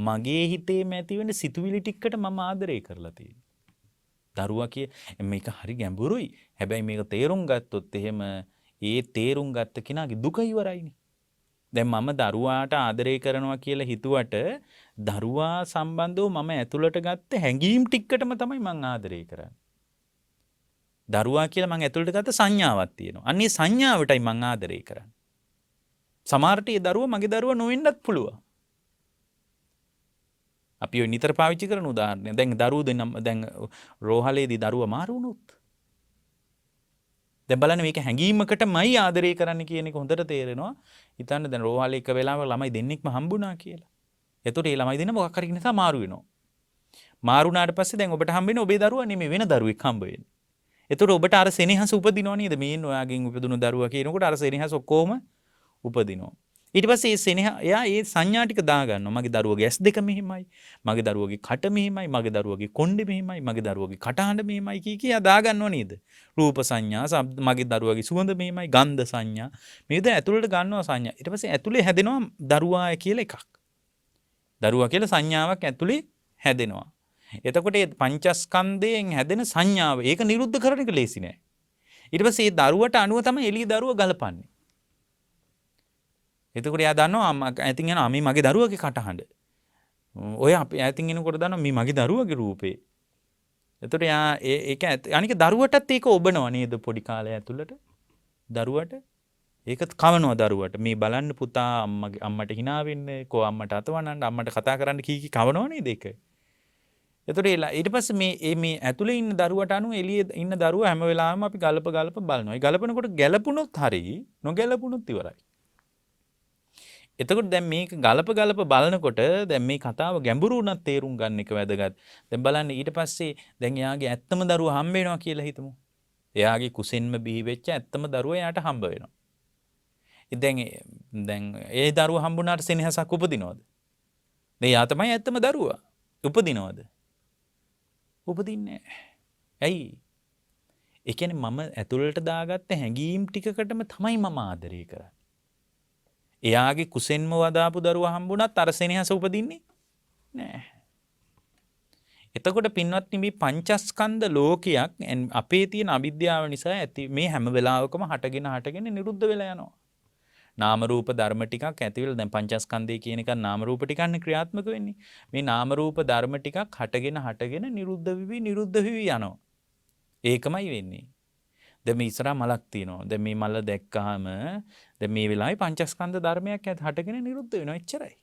මගේ හිතේම ඇති වෙන සිතුවිලි ටිකකට මම ආදරය කරලා තියෙනවා. දරුවා මේක හරි ගැඹුරුයි. හැබැයි මේක තේරුම් ගත්තොත් එහෙම ඒ තේරුම් ගත්ත කෙනාගේ දුක ඉවරයිනේ. දැන් මම දරුවාට ආදරය කරනවා කියලා හිතුවට දරුවා සම්බන්ධව මම ඇතුළට ගත්ත හැඟීම් ටිකකටම තමයි මම ආදරය කරන්නේ. දරුවා කියලා මම ඇතුළට ගත්ත සංඥාවක් තියෙනවා. අන්නේ සංඥාවටයි මම ආදරය කරන්නේ. සමහරට ඒ දරුවා මගේ දරුවා නොවෙන්නත් පුළුවන්. අපි ඔය නිතර පාවිච්චි කරන උදාහරණය. දැන් දැන් රෝහලේදී දරුවා මාරු වුණොත්. දැන් බලන්න මේක හැංගීමකටමයි ආදරය කරන්න කියන එක හොඳට තේරෙනවා. හිතන්න දැන් රෝහලේ එක වෙලාවක ළමයි දෙන්නෙක්ම හම්බුණා කියලා. එතකොට මේ ළමයි දෙන්න මොකක් හරි නිසා මාරු වෙනවා. මාරු වුණාට පස්සේ දැන් ඔබට හම්බ වෙන්නේ ඔබේ දරුවා නෙමෙයි වෙන දරුවෙක් හම්බ වෙන්නේ. එතකොට ඔබට අර සෙනෙහස උපදිනව නේද? මේන් ඔයාගෙන් උපදුණු දරුවා කියනකොට අර සෙනෙහස ඔක්කොම උපදිනවා. ඊට පස්සේ මේ සෙනෙහ එයා ඒ සංඥා ටික දා ගන්නවා. මගේ දරුවගේ ඇස් දෙක මෙහෙමයි. මගේ දරුවගේ කට මෙහෙමයි. මගේ දරුවගේ කොණ්ඩේ මෙහෙමයි. මගේ දරුවගේ කටහඬ මෙහෙමයි කී එයා දා ගන්නව නේද? රූප සංඥා, මගේ දරුවගේ සුවඳ මෙහෙමයි, ගන්ධ සංඥා. මේද ඇතුළට ගන්නවා සංඥා. ඊට පස්සේ ඇතුළේ හැදෙනවා දරුවා කියලා එකක්. දරුවා කියලා සංඥාවක් ඇතුළේ හැදෙනවා. එතකොට මේ පංචස්කන්ධයෙන් හැදෙන සංඥාව ඒක නිරුද්ධ කරන එක ලේසි නෑ. ඊට පස්සේ මේ දරුවට අනුව තමයි එළිය දරුව ගලපන්නේ. එතකොට එයා දන්නවා ඇතින් යනවා මේ මගේ දරුවගේ කටහඬ. ඔය අපි ඇතින් එනකොට දන්නවා මේ මගේ දරුවගේ රූපේ. එතකොට එයා ඒක අනික දරුවටත් ඒක ඔබනවා නේද පොඩි කාලය ඇතුළට. දරුවට ඒක කවනවා දරුවට. මේ බලන්න පුතා අම්මට hina වෙන්නේ, කො අම්මට අතවන්නන්න, අම්මට කතා කරන්න කී කවනවා නේද ඒක. එතකොට ඊට පස්සේ මේ ඇතුලේ ඉන්න දරුවට අනුව එළියේ ඉන්න දරුවා හැම වෙලාවෙම අපි ගලප බලනවා. ඒ ගලපනකොට ගැලපුණොත් හරි, නොගැලපුණොත් ඉවරයි. එතකොට දැන් මේක ගලප බලනකොට දැන් මේ කතාව ගැඹුරු උනත් තේරුම් ගන්න එක වැදගත්. දැන් බලන්න ඊට පස්සේ දැන් එයාගේ ඇත්තම දරුවා හම්බ වෙනවා කියලා හිතමු. එයාගේ කුසෙන්ම බිහි වෙච්ච ඇත්තම දරුවා එයාට හම්බ වෙනවා. දැන් ඒ දරුවා හම්බුනාට සෙනෙහසක් උපදිනවද? දැන් යා තමයි ඇත්තම දරුවා. උපදිනවද? උපදින්නේ නැහැ. ඇයි? ඒ කියන්නේ මම ඇතුළට දාගත්ත හැඟීම් ටිකකටම තමයි මම ආදරය කරන්නේ. එයාගේ කුසෙන්ම වදාපු දරුවා හම්බුණත් අර සෙනෙහස උපදින්නේ නැහැ. එතකොට පින්වත්නි මේ පංචස්කන්ධ ලෝකයක් අපේ තියෙන අවිද්‍යාව නිසා ඇති මේ හැම වෙලාවකම හටගෙන නිරුද්ධ වෙලා යනවා. නාම රූප ධර්ම ටිකක් ඇති වෙලා දැන් පංචස්කන්ධය කියන එක නාම රූප ටිකන්නේ ක්‍රියාත්මක වෙන්නේ. මේ නාම රූප ධර්ම ටිකක් හටගෙන නිරුද්ධ වෙවි යනවා. ඒකමයි වෙන්නේ. දැන් මේ ඉස්සරහා මලක් තියෙනවා. දැන් මේ මල දැක්කහම දැන් මේ වෙලාවේ පංචස්කන්ධ ධර්මයක් හටගෙන නිරුද්ධ වෙනවා. එච්චරයි.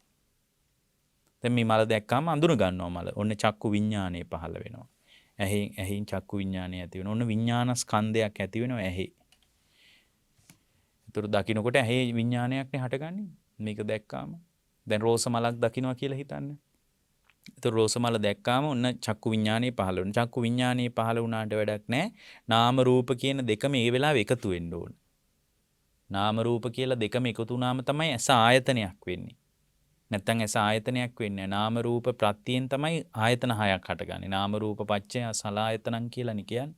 දැන් මේ මල දැක්කම අඳුන ගන්නවා මල. ඔන්න චක්කු විඥානය පහළ වෙනවා. ඇහෙන් චක්කු විඥානය ඇති වෙනවා. ඔන්න විඥාන ස්කන්ධයක් ඇති වෙනවා ඇහි. ඒතර දකින්නකොට ඇහි විඥානයක්නේ හටගන්නේ. මේක දැක්කාම දැන් රෝස මලක් දකින්නවා කියලා හිතන්න. ඒතර රෝස මල දැක්කාම ඔන්න චක්කු විඥානේ පහළ වෙනවා. චක්කු විඥානේ පහළ වුණාට වැඩක් නැහැ. නාම රූප කියන දෙකම ඒ වෙලාවේ එකතු වෙන්න ඕන. නාම රූප කියලා දෙකම එකතු වුණාම තමයි ඇස ආයතනයක් වෙන්නේ. නැත්තම් ඇස ආයතනයක් වෙන්නේ නැහැ. නාම රූප ප්‍රත්‍යයෙන් තමයි ආයතන හයක් හටගන්නේ. නාම රූප පච්චය සලආයතනං කියලානේ කියන්නේ.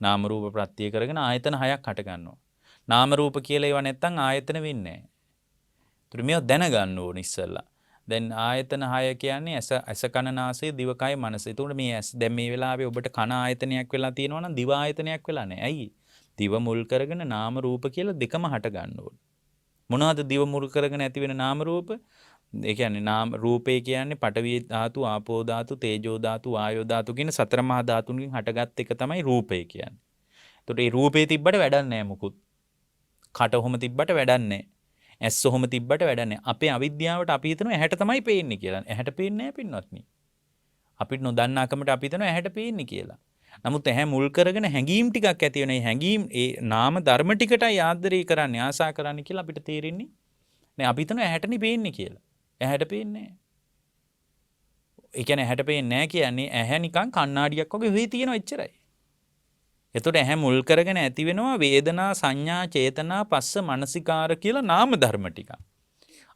නාම රූප ප්‍රත්‍ය කරගෙන ආයතන හයක් හට ගන්නවා. නාම රූප කියලා ඒවා නැත්තම් ආයතන වෙන්නේ නැහැ. ඒතර මේව දැනගන්න ඕන ඉස්සෙල්ලා. දැන් ආයතන 6 කියන්නේ ඇස කන නාසය දිවකය මනස. ඒතකොට මේ ඇස් දැන් මේ වෙලාවේ ඔබට කන ආයතනයක් වෙලා තියෙනවා නම් දිව ආයතනයක් වෙලා නැහැ. ඇයි? දිව මුල් කරගෙන නාම රූප කියලා දෙකම හට ගන්න ඕන. මොනවද දිව මුල් කරගෙන ඇති වෙන නාම රූප? ඒ කියන්නේ නාම රූපේ කියන්නේ පඨවි ධාතු, ආපෝ ධාතු, තේජෝ ධාතු, වායෝ ධාතු කියන සතර මහා ධාතුන්ගෙන් හටගත් එක තමයි රූපේ කියන්නේ. ඒතකොට මේ රූපේ තිබ්බට වැඩක් නැහැ මොකුත්. කට ඔහොම තිබ්බට වැඩක් නැහැ. ඇස් ඔහොම තිබ්බට වැඩක් නැහැ. අපේ අවිද්‍යාවට අපි හිතනවා ඇහැට තමයි පේන්නේ කියලා. ඇහැට පේන්නේ නැහැ පින්වත්නි. අපිට නොදන්නාකමට අපි හිතනවා ඇහැට පේන්නේ කියලා. නමුත් ඇහැ මුල් කරගෙන හැඟීම් ටිකක් ඇති වෙන. හැඟීම් ඒ නාම ධර්ම ටිකටයි ආදරය කරන්නේ, ආසා කරන්නේ කියලා අපිට තේරෙන්නේ නෑ. අපි හිතනවා ඇහැටනේ පේන්නේ කියලා. ඇහැට පේන්නේ නැහැ. ඒ කියන්නේ ඇහැට පේන්නේ නැහැ කියන්නේ ඇහැ නිකන් කණ්ණාඩියක් වගේ වෙයි තියෙනවා එච්චරයි. එතකොට ඇහැ මුල් කරගෙන ඇති වෙනවා වේදනා, සංඥා, චේතනා, පස්ස, මනසිකාර කියලා නාම ධර්ම ටික.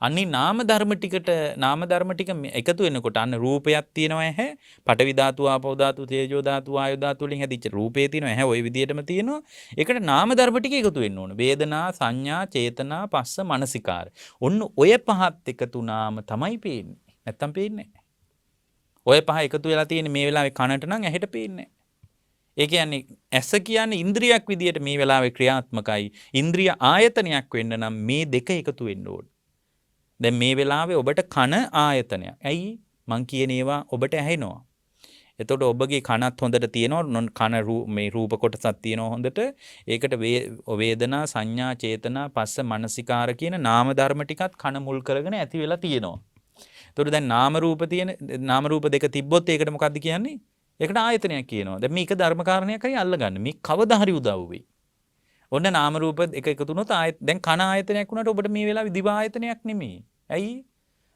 අනිත් නාම ධර්ම ටික එකතු වෙනකොට අන්න රූපයක් තියෙනවා ඇහැ. පඨවි ධාතු, ආපෝ ධාතු, තේජෝ ධාතු, වායෝ ධාතු වලින් හැදිච්ච රූපේ තියෙනවා ඇහැ. ওই විදිහටම තියෙනවා. ඒකට නාම ධර්ම ටික එකතු වෙන්න ඕන. වේදනා, සංඥා, චේතනා, පස්ස, මනසිකාර. ඔන්න ඔය පහත් එකතු වුණාම තමයි පේන්නේ. නැත්තම් පේන්නේ නැහැ. ඔය පහ එකතු වෙලා තියෙන්නේ මේ වෙලාවේ කනට නම් ඇහෙට පේන්නේ නැහැ. ඒ කියන්නේ ඇස කියන්නේ ඉන්ද්‍රියක් විදියට මේ වෙලාවේ ක්‍රියාත්මකයි. ඉන්ද්‍රිය ආයතනයක් වෙන්න නම් මේ දෙක එකතු වෙන්න ඕන. දැන් මේ වෙලාවේ ඔබට කන ආයතනයක්. ඇයි? මං කියන ඒවා ඔබට ඇහෙනවා. එතකොට ඔබගේ කනත් හොඳට තියෙනවා. කන මේ රූප කොටසක් තියෙනවා හොඳට. ඒකට වේදනා, සංඥා, චේතනා, පස්ස, මනසිකාර කියන නාම ධර්ම ටිකත් කන මුල් කරගෙන ඇති වෙලා තියෙනවා. එතකොට දැන් නාම රූප දෙක තිබ්බොත් ඒකට මොකද්ද කියන්නේ? ඒකට ආයතනයක් කියනවා. දැන් මේක ධර්ම කාරණයක්යි අල්ලගන්න. මේ කවදා හරි උදව් වෙයි. ඔන්න නාම රූප එක එකතු වුණොත් දැන් කන ආයතනයක් වුණාට ඔබට මේ වෙලාවේ දිව ආයතනයක් නෙමෙයි. ඇයි?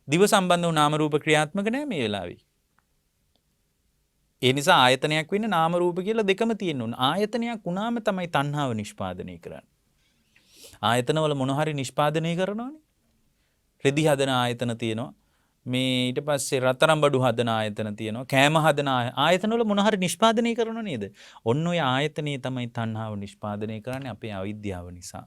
දිව සම්බන්ධ වූ නාම රූප ක්‍රියාත්මක නැහැ මේ වෙලාවේ. ඒ නිසා ආයතනයක් වෙන්න නාම රූප කියලා දෙකම තියෙන්න ඕන. ආයතනයක් වුණාම තමයි තණ්හාව නිෂ්පාදනය කරන්නේ. ආයතනවල මොන හරි නිෂ්පාදනය කරනවනේ. රෙදි හදන ආයතන තියෙනවා. මේ ඊට පස්සේ රත්තරන් බඩු හදන ආයතන තියෙනවා. කෑම හදන ආයතනවල මොන හරි නිෂ්පාදනය කරනව නේද? ඔන්න ඔය ආයතනේ තමයි තණ්හාව නිෂ්පාදනය කරන්නේ අපේ අවිද්‍යාව නිසා.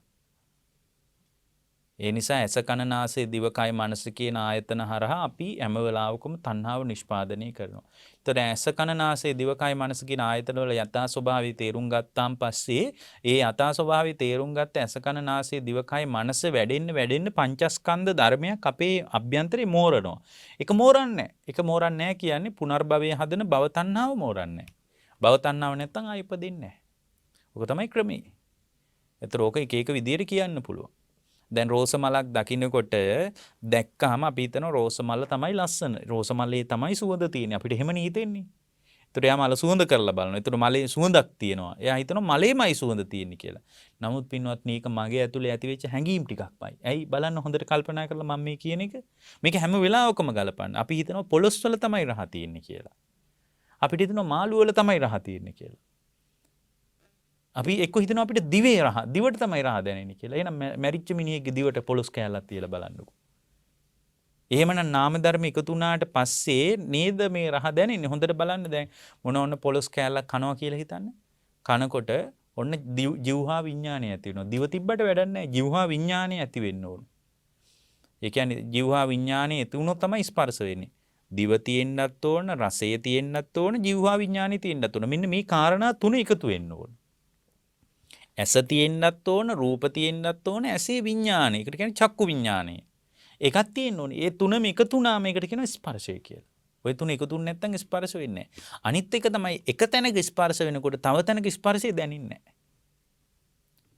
ඒ නිසා ඇස කන නාසය දිවකය මනස කියන ආයතන හරහා අපි හැම වෙලාවකම තණ්හාව නිෂ්පාදනය කරනවා. ඒතර ඇස කන නාසය දිවකය මනස කියන ආයතන වල යථා ස්වභාවය තේරුම් ගත්තාන් පස්සේ ඒ යථා ස්වභාවය තේරුම් ගත්ත ඇස කන නාසය දිවකය මනස වැඩෙන්න පංචස්කන්ධ ධර්මයක් අපේ අභ්‍යන්තරේ මෝරනවා. ඒක මෝරන්නේ නැහැ කියන්නේ පුනර්භවයේ හදන භව තණ්හාව මෝරන්නේ. භව තණ්හාව නැත්තම් ආයෙ ඉපදින්නේ නැහැ. ඔක තමයි ක්‍රමේ. ඒතර ඕක එක එක විදියට කියන්න පුළුවන්. දැන් රෝස මලක් දකින්නකොට දැක්කහම අපි හිතනවා රෝස මල තමයි ලස්සන. රෝස මලේ තමයි සුවඳ තියෙන්නේ. අපිට එහෙමනේ හිතෙන්නේ. ඒතර එයා මල සුවඳ කරලා බලනවා. ඒතර මලේ සුවඳක් තියෙනවා. එයා හිතනවා මලේමයි සුවඳ තියෙන්නේ කියලා. නමුත් පින්වත්නි මේක මගේ ඇතුලේ ඇති වෙච්ච හැඟීම් ටිකක්මයි. ඇයි බලන්න හොඳට කල්පනා කරලා මම මේ කියන එක. මේක හැම වෙලාවකම ගලපන්න. අපි හිතනවා පොළොස් වල තමයි රහ තියෙන්නේ කියලා. අපිට හිතනවා මාළු වල තමයි රහ තියෙන්නේ කියලා. අපි එක්ක හිතනවා අපිට දිවේ රහ දිවට තමයි රහ දැනෙන්නේ කියලා. එහෙනම් මැරිච්ච මිනිහෙක්ගේ දිවට පොලොස් කෑල්ලක් තියලා බලන්නකෝ. එහෙමනම් නාම ධර්ම එකතු වුණාට පස්සේ නේද මේ රහ දැනෙන්නේ? හොඳට බලන්න දැන් මොන පොලොස් කෑල්ලක් කනවා කියලා හිතන්න. කනකොට ඔන්න ජීවහා විඥානය ඇති වෙනවා. දිව තිබ්බට වැඩක් නැහැ. ජීවහා විඥානය ඇති වෙන්න ඕන. ඒ කියන්නේ ජීවහා විඥානය ඇති වුණොත් තමයි ස්පර්ශ වෙන්නේ. දිව තියෙන්නත් ඕන, රසය තියෙන්නත් ඕන, ජීවහා විඥානය තියෙන්නත් ඕන. මෙන්න මේ කාරණා තුන එකතු වෙන්න ඕන. ඇස තියෙන්නත් ඕන, රූප තියෙන්නත් ඕන, ඇසේ විඥානය. ඒකට කියන්නේ චක්කු විඥානය. එකක් තියෙන්න ඕනේ. ඒ තුනම එකතු වුණාම ඒකට කියනවා ස්පර්ශය කියලා. ඔය තුන එකතු වුනේ නැත්නම් ස්පර්ශ වෙන්නේ නැහැ. අනිත් එක තමයි එක තැනක ස්පර්ශ වෙනකොට තව තැනක ස්පර්ශය දැනෙන්නේ නැහැ.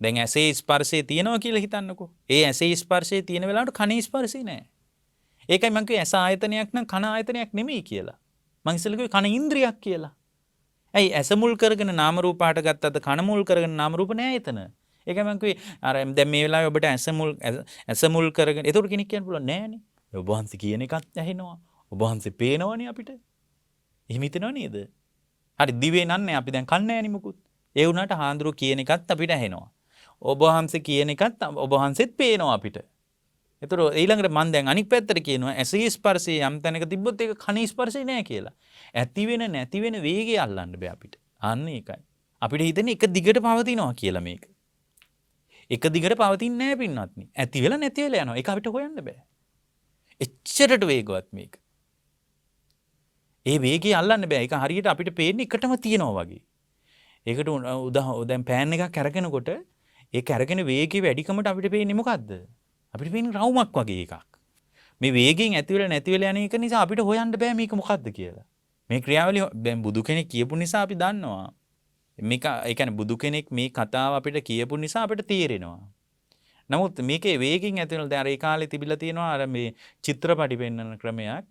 දැන් ඇසේ ස්පර්ශය තියෙනවා කියලා හිතන්නකෝ. ඒ ඇසේ ස්පර්ශය තියෙන වෙලාවට කනේ ස්පර්ශය නැහැ. ඒකයි මම කිව්වේ ඇස ආයතනයක් නම් කන ආයතනයක් නෙමෙයි කියලා. මම ඉස්සෙල්ලා කිව්වේ කන ඉන්ද්‍රියක් කියලා. ඇයි ඇස මුල් කරගෙන නාම රූප හට ගත්තද කන මුල් කරගෙන නාම රූප නෑ එතන. ඒකයි මම කිව්වේ අර දැන් මේ වෙලාවේ ඔබට ඇස මුල් කරගෙන ඒතකොට කෙනෙක් කියන්න පුළුවන් නෑනේ. ඔබ වහන්සේ කියන එකත් ඇහෙනවා. ඔබ වහන්සේ පේනවනේ අපිට. එහෙම හිතනව නේද? හරි දිවේ නන්නේ අපි දැන් කන්නේ නෑනේ මුකුත්. ඒ වුණාට හාඳුරු කියන එකත් අපිට ඇහෙනවා. ඔබ වහන්සේ කියන එකත් ඔබ වහන්සේත් පේනවා අපිට. ඒතර ඊළඟට මම දැන් අනික් පැත්තට කියනවා ඇසේ ස්පර්ශය යම් තැනක තිබ්බොත් ඒක කනේ ස්පර්ශය නෑ කියලා. ඇති වෙන නැති වෙන වේගය අල්ලන්න බෑ අපිට. අන්න ඒකයි. අපිට හිතන්නේ එක දිගට පවතිනවා කියලා මේක. එක දිගට පවතින්නේ නෑ පින්වත්නි. ඇති වෙලා නැති වෙලා යනවා. ඒක අපිට හොයන්න බෑ. එච්චරට වේගවත් මේක. ඒ වේගය අල්ලන්න බෑ. ඒක හරියට අපිට පේන්නේ එකටම තියෙනවා වගේ. ඒකට දැන් පෑන් එකක් කරගෙනකොට ඒ කරගෙන වේගය වැඩිකමට අපිට පේන්නේ මොකද්ද? අපිට පේන්නේ රවුමක් වගේ එකක්. මේ වේගයෙන් ඇති වෙලා නැති වෙලා යන එක නිසා අපිට හොයන්න බෑ මේක මොකද්ද කියලා. මේ ක්‍රියාවලිය දැන් බුදු කෙනෙක් කියපු නිසා අපි දන්නවා. මේක ඒ කියන්නේ බුදු කෙනෙක් මේ කතාව අපිට කියපු නිසා අපිට තේරෙනවා. නමුත් මේකේ වේගයෙන් ඇති වෙන දැන් අර ඒ කාලේ තිබිලා තියෙනවා අර මේ චිත්‍රපටි පෙන්වන ක්‍රමයක්.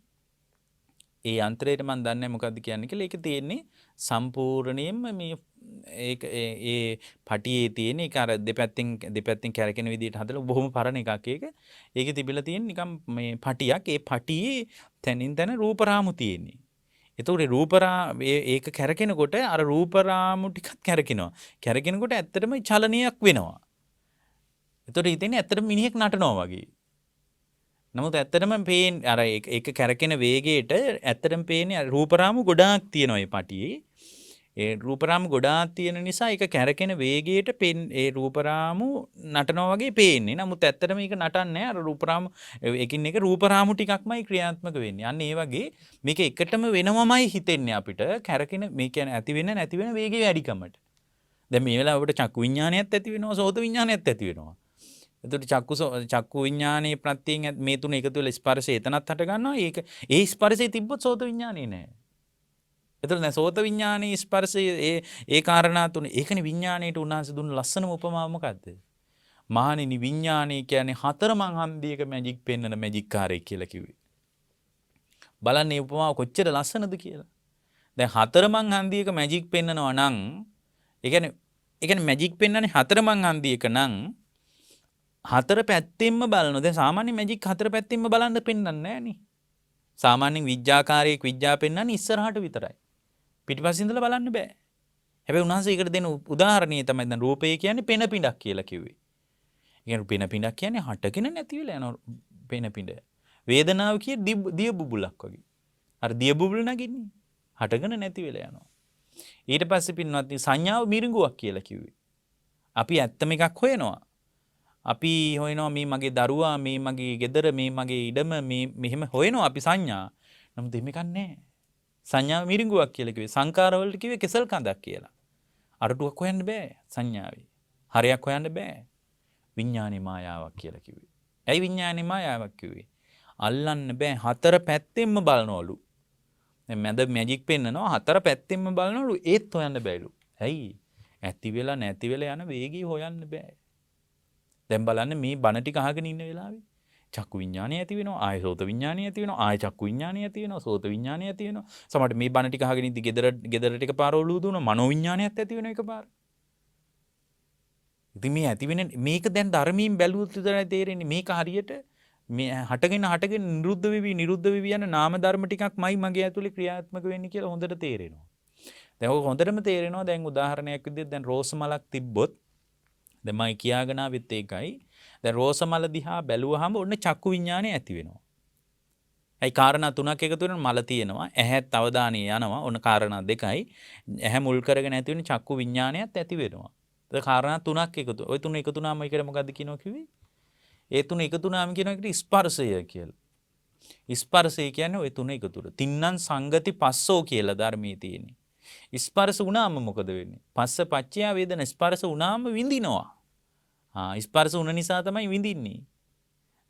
ඒ යන්ත්‍රයට මම දන්නේ නැහැ මොකද්ද කියන්නේ කියලා. ඒක තියෙන්නේ සම්පූර්ණයෙන්ම මේ ඒක ඒ පටියේ තියෙන ඒක අර දෙපැත්තෙන් කැරකෙන විදිහට හදලා බොහොම පරණ එකක් ඒක. ඒකේ තිබිලා තියෙන නිකන් මේ පටියක්. ඒ පටියේ තනින් තන රූප රාමු තියෙන්නේ. එතකොට ඒක කැරකෙනකොට අර රූප රාමු ටිකක් කැරකෙනවා. කැරකෙනකොට ඇත්තටම චලනයක් වෙනවා. එතකොට හිතෙන්නේ ඇත්තටම මිනිහෙක් නටනවා වගේ. නමුත් ඇත්තටම පේන්නේ අර ඒක කැරකෙන වේගයට ඇත්තටම පේන්නේ රූපරාමු ගොඩාක් තියෙනවා මේ පටියේ. ඒ රූපරාමු ගොඩාක් තියෙන නිසා ඒක කැරකෙන වේගයට ඒ රූපරාමු නටනවා වගේ පේන්නේ. නමුත් ඇත්තටම ඒක නටන්නේ නැහැ. අර රූපරාමු එකින් එක රූපරාමු ටිකක්මයි ක්‍රියාත්මක වෙන්නේ. අන්න ඒ වගේ මේක එකටම වෙනවමයි හිතෙන්නේ අපිට. කැරකෙන මේ කියන්නේ ඇති වෙන නැති වෙන වේගය වැඩිකමට. දැන් මේ වෙලාවට චක්කු විඤ්ඤාණයත් ඇති වෙනවා, සෝත විඤ්ඤාණයත් ඇති වෙනවා. එතකොට චක්කු විඤ්ඤාණයේ ප්‍රත්‍යයෙන් මේ තුන එකතු වෙලා ස්පර්ශය එතනත් හට ගන්නවා. ඒක ඒ ස්පර්ශය තිබ්බොත් සෝත විඤ්ඤාණේ නෑ. එතකොට දැන් සෝත විඤ්ඤාණයේ ස්පර්ශය ඒ කාරණා තුන ඒකනේ විඤ්ඤාණයට උන්වහන්සේ දුන්න ලස්සනම උපමාව මොකද්ද? මහණෙනි විඤ්ඤාණය කියන්නේ හතරමං හන්දියක මැජික් පෙන්වන මැජික් කාරයෙක් කියලා කිව්වේ. බලන්න මේ උපමාව කොච්චර ලස්සනද කියලා. දැන් හතරමං හන්දියක මැජික් පෙන්වනවා නම් ඒ කියන්නේ මැජික් පෙන්වන්නේ හතරමං හන්දියක නම් හතර පැත්තෙන්ම බලනවා. දැන් සාමාන්‍ය මැජික් හතර පැත්තෙන්ම බලන්න පෙන්වන්නේ නැහනේ. සාමාන්‍යයෙන් විද්‍යාකාරයෙක් විද්‍යාව පෙන්වන්නේ ඉස්සරහට විතරයි. පිටිපස්සින් ඉඳලා බලන්න බෑ. හැබැයි උන්වහන්සේ ඒකට දෙන උදාහරණය තමයි දැන් රූපය කියන්නේ පෙන පිඬක් කියලා කිව්වේ. ඒ කියන්නේ පෙන පිඬක් කියන්නේ හටගෙන නැති වෙලා යන පෙන පිඬ. වේදනාව කිය දිය බුබුලක් වගේ. අර දිය බුබුල නගින්නේ හටගෙන නැති වෙලා යනවා. ඊට පස්සේ පින්වත්නි සංඥාව මිරිඟුවක් කියලා කිව්වේ. අපි ඇත්තම එකක් හොයනවා. අපි හොයනවා මේ මගේ දරුවා, මේ මගේ ගෙදර, මේ මගේ ඉඩම, මේ මෙහෙම හොයනවා අපි සංඥා. නමුත් එහෙම එකක් නැහැ. සංඥාව මිරිඟුවක් කියලා කිව්වේ. සංකාර වලට කිව්වේ කෙසල් කඳක් කියලා. අරටුවක් හොයන්න බෑ සංඥාවේ. හරයක් හොයන්න බෑ. විඥානේ මායාවක් කියලා කිව්වේ. ඇයි විඥානේ මායාවක් කිව්වේ? අල්ලන්න බෑ. හතර පැත්තෙන්ම බලනවලු. දැන් මැද මැජික් පෙන්නනවා හතර පැත්තෙන්ම බලනවලු ඒත් හොයන්න බෑලු. ඇයි? ඇති වෙලා නැති වෙලා යන වේගය හොයන්න බෑ. දැන් බලන්න මේ බණ ටික අහගෙන ඉන්න වෙලාවේ චක්කු විඥානය ඇති වෙනවා, ආය සෝත විඥානය ඇති වෙනවා, ආය චක්කු විඥානය ඇති වෙනවා, සෝත විඥානය ඇති වෙනවා. සමහරට මේ බණ ටික අහගෙන ඉඳි ගෙදරට එකපාර ඔළුව දුවනවා, මනෝ විඥානයත් ඇති වෙනවා එකපාර. ඉතින් මේ ඇති වෙන මේක දැන් ධර්මයෙන් බැලුවොත් විතරයි තේරෙන්නේ මේක හරියට මේ හටගෙන නිරුද්ධ වෙවි යන නාම ධර්ම ටිකක්මයි මගේ ඇතුලේ ක්‍රියාත්මක වෙන්නේ කියලා හොඳට තේරෙනවා. දැන් ඔක හොඳටම තේරෙනවා. දැන් උදාහරණයක් විදිහට දැන් රෝස මලක් තිබ්බොත් දැන් මම කියාගෙන ආවෙත් ඒකයි. දැන් රෝස මල දිහා බැලුවාම ඔන්න චක්කු විඥානය ඇති වෙනවා. ඒ කාරණා තුනක් එකතු වෙන මල තියෙනවා. ඇහත් අවධානය යනවා. ඔන්න කාරණා දෙකයි. ඇහැ මුල් කරගෙන ඇති වෙන චක්කු විඥානයත් ඇති වෙනවා. ඒ කාරණා තුනක් එකතු. ওই තුන එකතු වුණාම ඒකට මොකද්ද කියනවා කිව්වේ? ඒ තුන එකතු වුණාම කියන එකට ස්පර්ශය කියලා. ස්පර්ශය කියන්නේ ওই තුන එකතුර. තින්නම් සංගති පස්සෝ කියලා ධර්මයේ තියෙන්නේ. ස්පර්ශ වුණාම මොකද වෙන්නේ? පස්ස පච්චය වේදන ස්පර්ශ වුණාම විඳිනවා. ස්පර්ශ වුණ නිසා තමයි විඳින්නේ.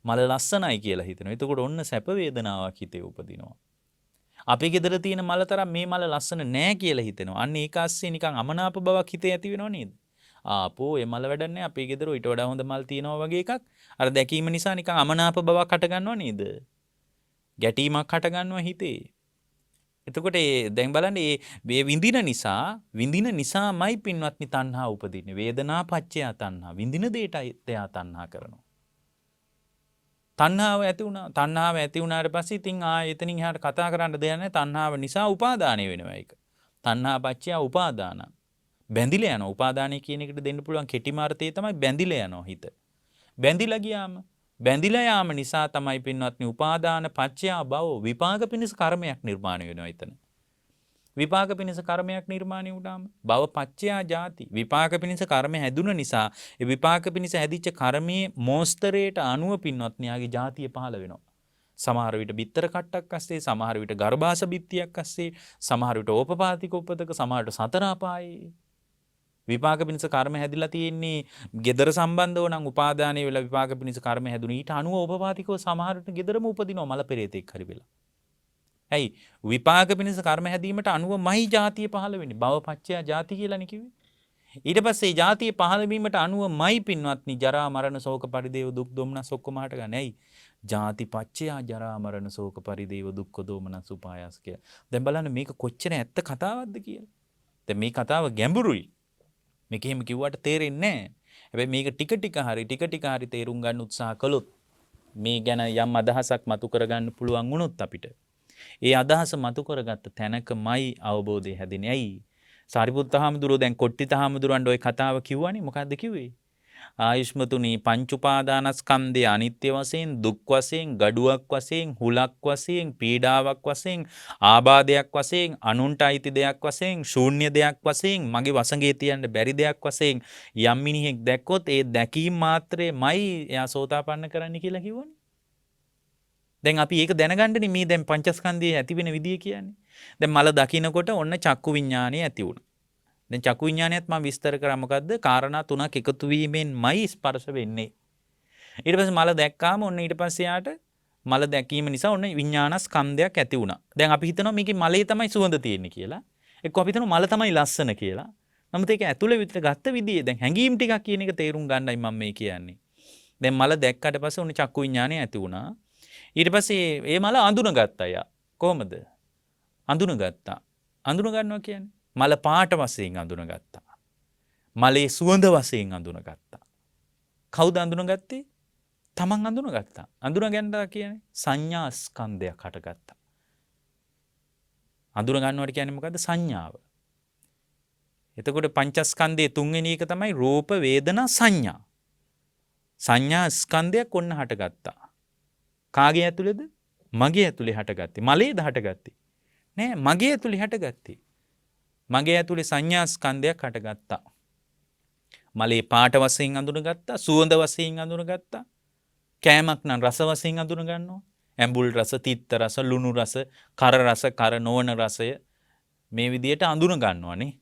මල ලස්සනයි කියලා හිතනවා. එතකොට ඔන්න සැප වේදනාවක් හිතේ උපදිනවා. අපේ ගෙදර තියෙන මල තරම් මේ මල ලස්සන නෑ කියලා හිතෙනවා. අන්න ඒක ASCII නිකන් අමනාප බවක් හිතේ ඇති වෙනව නේද? ආපෝ ඒ මල වැඩක් නෑ. අපේ ගෙදර ඊට වඩා හොඳ මල් තියෙනවා වගේ එකක්. අර දැකීම නිසා නිකන් අමනාප බවක් හට ගන්නව නේද? ගැටීමක් හට ගන්නවා හිතේ. එතකොට දැන් බලන්න මේ විඳින නිසාමයි පින්වත්නි තණ්හා උපදින්නේ. වේදනා පච්චය තණ්හා. විඳින දෙයට එයා තණ්හා කරනවා. තණ්හාව ඇති වුණා. තණ්හාව ඇති වුණාට පස්සේ ඉතින් එතනින් එහාට කතා කරන්න දෙයක් නැහැ. තණ්හාව නිසා උපාදානය වෙනවා ඒක. තණ්හා පච්චය උපාදාන. බැඳිලා යනවා. උපාදානය කියන එකට දෙන්න පුළුවන් කෙටිම අර්ථය තමයි බැඳිලා යනවා හිත. බැඳිලා යාම නිසා තමයි පින්වත්නි උපාදාන පච්චය භව විපාක පිණිස කර්මයක් නිර්මාණය වෙනවා එතන. විපාක පිණිස කර්මයක් නිර්මාණය වුණාම භව පච්චයා ජාති විපාක පිණිස කර්ම හැදුන නිසා ඒ විපාක පිණිස හැදිච්ච කර්මයේ මෝස්තරයට අනුව පින්වත්නි යාගේ ජාතිය පහළ වෙනවා. සමහර විට බිත්තර කට්ටක් අස්සේ, සමහර විට ගර්භාෂ බිත්තියක් අස්සේ, සමහර විට ඕපපාතික උපතක, සමහර විට සතර අපායේ. විපාක පිණිස කර්ම හැදිලා තියෙන්නේ gedara සම්බන්ධව නම් උපාදානයේ වෙලා විපාක පිණිස කර්ම හැදුන ඊට අනුව ඕපපාතිකව සමහර විට gedarම උපදිනවා මල පෙරේතෙක් හරි වෙලා. ඇයි විපාක පිණිස කර්ම හැදීමට අනුවමයි ජාතිය පහළ වෙන්නේ. භව පච්චය ජාති කියලානේ කිව්වේ. ඊට පස්සේ ජාතිය පහළ වීමට අනුවමයි පින්වත්නි ජරා මරණ ශෝක පරිදේව දුක් දොමනස් ඔක්කොම හට ගන්න. ඇයි ජාති පච්චය ජරා මරණ ශෝක පරිදේව දුක්ඛ දොමනස් උපායස් කිය. දැන් බලන්න මේක කොච්චර ඇත්ත කතාවක්ද කියලා. දැන් මේ කතාව ගැඹුරුයි. මේක එහෙම කිව්වට තේරෙන්නේ නැහැ. හැබැයි මේක ටික ටික හරි තේරුම් ගන්න උත්සාහ කළොත් මේ ගැන යම් අදහසක් මතු කරගන්න පුළුවන් වුණොත් අපිට ඒ අදහස මතු කරගත්ත තැනකමයි අවබෝධය හැදෙන්නේ. ඇයි? සාරිපුත්ත හාමුදුරුවෝ දැන් කොට්ටිත හාමුදුරුවන්ට ওই කතාව කිව්වනේ. මොකද්ද කිව්වේ? ආයුෂ්මතුනි පංච උපාදානස්කන්ධය අනිත්‍ය වශයෙන්, දුක් වශයෙන්, gaduwak වශයෙන්, හුලක් වශයෙන්, පීඩාවක් වශයෙන්, ආබාධයක් වශයෙන්, අනුන්ට අයිති දෙයක් වශයෙන්, ශූන්‍ය දෙයක් වශයෙන්, මගේ වසඟේ තියන්න බැරි දෙයක් වශයෙන් යම් මිනිහෙක් දැක්කොත් ඒ දැකීම මාත්‍රේමයි එයා සෝතාපන්න කරන්න කියලා කිව්වනේ. දැන් අපි ඒක දැනගන්නනේ මේ දැන් පංචස්කන්ධයේ ඇති වෙන විදිය කියන්නේ. දැන් මල දකින්නකොට ඔන්න චක්කු විඥානය ඇති වුණා. දැන් චක්කු විඥානයත් මම විස්තර කරා මොකද්ද? කාරණා තුනක් එකතු වීමෙන්මයි ස්පර්ශ වෙන්නේ. ඊට පස්සේ මල දැක්කාම ඔන්න ඊට පස්සේ යාට මල දැකීම නිසා ඔන්න විඥානස්කන්ධයක් ඇති වුණා. දැන් අපි හිතනවා මේකේ මලේ තමයි සුවඳ තියෙන්නේ කියලා. එක්ක අපි හිතනවා මල තමයි ලස්සන කියලා. නමුත් ඒක ඇතුලේ විතර ගත්ත විදිය දැන් හැඟීම් ටිකක් කියන එක තේරුම් ගන්නයි මම මේ කියන්නේ. දැන් මල දැක්කට පස්සේ ඔන්න චක්කු විඥානය ඇති වුණා. ඊට පස්සේ ඒ මල අඳුනගත්තා යා. කොහමද? අඳුනගත්තා. අඳුන ගන්නවා කියන්නේ මල පාට වශයෙන් අඳුනගත්තා. මලේ සුවඳ වශයෙන් අඳුනගත්තා. කවුද අඳුනගත්තේ? තමන් අඳුනගත්තා. අඳුනගන්නවා කියන්නේ සංඥා ස්කන්ධයක් හටගත්තා. අඳුන ගන්නවට කියන්නේ මොකද්ද? සංඥාව. එතකොට පංචස්කන්ධයේ තුන්වෙනි එක තමයි රූප වේදනා සංඥා. සංඥා ස්කන්ධයක් ඔන්න හටගත්තා. කාගේ ඇතුළේද? මගේ ඇතුළේ හටගත්තේ. මලේද හටගත්තේ? නෑ, මගේ ඇතුළේ හටගත්තේ. මගේ ඇතුළේ සංඥා ස්කන්ධයක් හටගත්තා. මලේ පාට වශයෙන් අඳුනගත්තා, සුවඳ වශයෙන් අඳුනගත්තා. කෑමක් නම් රස වශයෙන් අඳුන ගන්නවා. ඇඹුල් රස, තිත්ත රස, ලුණු රස, කර රස, කර නොවන රසය මේ විදිහට අඳුන ගන්නවානේ.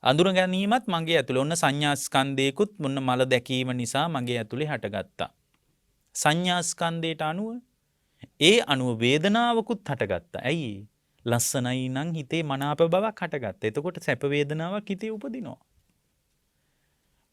අඳුන ගැනීමත් මගේ ඇතුළේ ඔන්න සංඥා ස්කන්ධයකුත් මොන්න මල දැකීම නිසා මගේ ඇතුළේ හටගත්තා. සංඥා ස්කන්ධයට අනුව ඒ අනුව වේදනාවකුත් හටගත්තා. ඇයි? ලස්සනයි නම් හිතේ මනාප බවක් හටගත්තා. එතකොට සැප වේදනාවක් හිතේ උපදිනවා.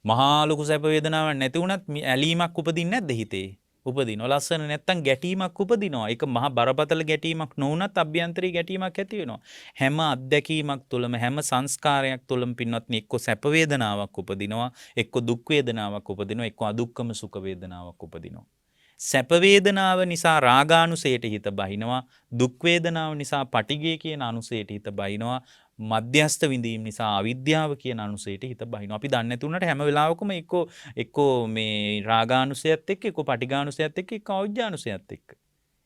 මහා ලොකු සැප වේදනාවක් නැති වුණත් ඇලීමක් උපදින්නේ නැද්ද හිතේ? උපදිනවා. ලස්සන නැත්තම් ගැටීමක් උපදිනවා. ඒක මහා බරපතල ගැටීමක් නොවුනත් අභ්‍යන්තරී ගැටීමක් ඇති වෙනවා. හැම අත්දැකීමක් තුළම හැම සංස්කාරයක් තුළම පින්වත්නි එක්ක සැප වේදනාවක් උපදිනවා, එක්ක දුක් වේදනාවක් උපදිනවා, එක්ක අදුක්කම සුඛ වේදනාවක් උපදිනවා. සැප වේදනාව නිසා රාගානුසයට හිත බහිනවා, දුක් වේදනාව නිසා පටිඝය කියන අනුසයට හිත බහිනවා, මධ්‍යස්ථ විඳීම නිසා අවිද්‍යාව කියන අනුසයට හිත බහිනවා. අපි දන්නේ නැති උනට හැම වෙලාවකම එක්කෝ මේ රාගානුසයත් එක්ක, එක්කෝ පටිඝානුසයත් එක්ක, එක්කෝ අවිජ්ජානුසයත් එක්ක.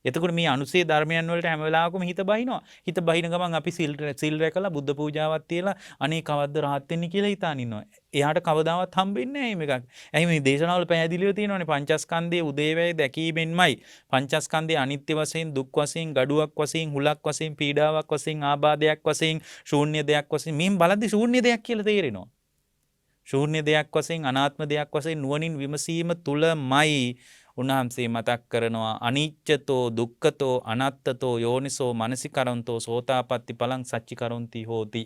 එතකොට මේ අනුසේ ධර්මයන් වලට හැම වෙලාවකම හිත බහිනවා. හිත බහින ගමන් අපි සිල් රැකලා බුද්ධ පූජාවක් තියලා අනේ කවද්ද රහත් වෙන්නේ කියලා හිතාන ඉන්නවා. එයාට කවදාවත් හම්බෙන්නේ නැහැ මේක. ඇයි මේ දේශනාවල පැහැදිලිව තියෙනවානේ පංචස්කන්ධයේ උදේවැය දැකීමෙන්මයි පංචස්කන්ධයේ අනිත්‍ය වශයෙන්, දුක් වශයෙන්, gaduwak වශයෙන්, හුලක් වශයෙන්, පීඩාවක් වශයෙන්, ආබාධයක් වශයෙන්, ශූන්‍ය දෙයක් වශයෙන් මෙහෙම බලද්දි ශූන්‍ය දෙයක් කියලා තේරෙනවා. ශූන්‍ය දෙයක් වශයෙන්, අනාත්ම දෙයක් වශයෙන් නුවණින් විමසීම තුලමයි උන්වහන්සේ මතක් කරනවා අනිච්චතෝ දුක්ඛතෝ අනත්තතෝ යෝනිසෝ මනසිකරන්තෝ සෝතාපට්ටි පලං සච්චිකරොන්ති හෝති.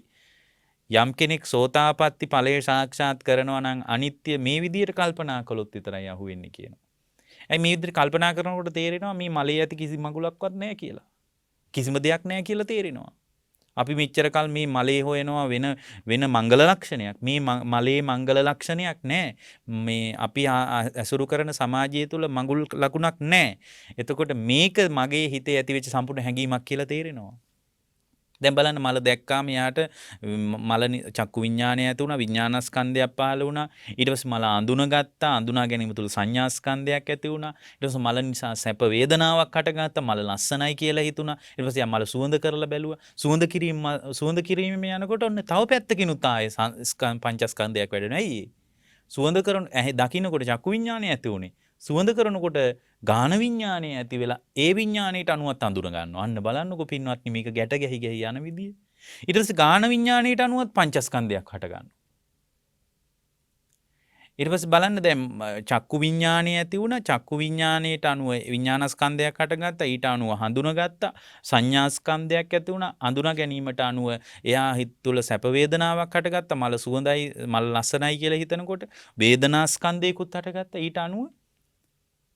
යම් කෙනෙක් සෝතාපට්ටි ඵලයේ සාක්ෂාත් කරනවා නම් අනිත්‍ය මේ විදිහට කල්පනා කළොත් විතරයි අහුවෙන්නේ කියනවා. ඒ මේ විදිහට කල්පනා කරනකොට තේරෙනවා මේ මලයේ ඇති කිසි මඟුලක්වත් නැහැ කියලා. කිසිම දෙයක් නැහැ කියලා තේරෙනවා. අපි මෙච්චර කල් මේ මලේ හොයනවා වෙන මංගල ලක්ෂණයක්. මේ මලේ මංගල ලක්ෂණයක් නැහැ. මේ අපි ඇසුරු කරන සමාජය තුළ මඟුල් ලකුණක් නැහැ. එතකොට මේක මගේ හිතේ ඇතිවෙච්ච සම්පූර්ණ හැඟීමක් කියලා තේරෙනවා. දැන් බලන්න මල දැක්කාම යාට මල චක්කු විඥානය ඇති වුණා, විඥානස්කන්ධයක් පහළ වුණා. ඊට පස්සේ මල අඳුනගත්තා, අඳුනා ගැනීම තුළ සංඥාස්කන්ධයක් ඇති වුණා. ඊට පස්සේ මල නිසා සැප වේදනාවක් හටගත්තා, මල ලස්සනයි කියලා හිතුණා. ඊට පස්සේ මල සුවඳ කරලා බැලුවා. සුවඳ කිරීම යනකොට ඔන්න තව පැත්තකිනුත් ආයේ පංචස්කන්ධයක් වැඩෙනවා. ඇයි? සුවඳ කරන දකින්නකොට චක්කු විඥානය ඇති උනේ. සුවඳ කරනකොට ගාන විඥානය ඇති වෙලා ඒ විඥාණයට අනුවත් අඳුර ගන්නවා. අන්න බලන්නකො පින්වත්නි මේක ගැට ගැහි ගැහි යන විදිය. ඊට පස්සේ ගාන විඥාණයට අනුවත් පංචස්කන්ධයක් හට ගන්නවා. ඊට පස්සේ බලන්න දැන් චක්කු විඥානය ඇති වුණා. චක්කු විඥාණයට අනුව විඥානස්කන්ධයක් හටගත්තා. ඊට අනුව හඳුනාගත්තා. සංඥාස්කන්ධයක් ඇති වුණා. හඳුනා ගැනීමට අනුව එයා හිත තුළ සැප වේදනාවක් හටගත්තා. මල සුවඳයි, මල ලස්සනයි කියලා හිතනකොට වේදනාස්කන්ධයකුත් හටගත්තා.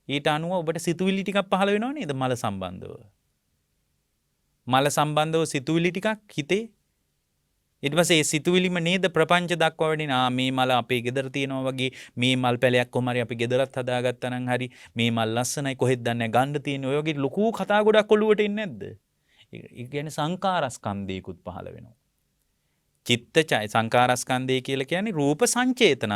ඊට අනුව ඔබට සිතුවිලි ටිකක් පහළ වෙනව නේද මල සම්බන්ධව. මල සම්බන්ධව සිතුවිලි ටිකක් හිතේ. ඊට පස්සේ ඒ සිතුවිලිම නේද ප්‍රපංච දක්වා වෙන්නේ. මේ මල අපේ ගෙදර තියෙනවා වගේ, මේ මල් පැලයක් කොහම හරි අපි ගෙදරත් හදාගත්තා නම් හරි, මේ මල් ලස්සනයි කොහෙද දන්නේ ගන්න තියෙන ඔය වගේ ලොකු කතා ගොඩක් ඔළුවට එන්නේ නැද්ද? ඒ කියන්නේ සංකාරස්කන්ධයකුත් පහළ වෙනවා. චිත්තචය සංකාරස්කන්ධය කියලා කියන්නේ රූප සංචේතන.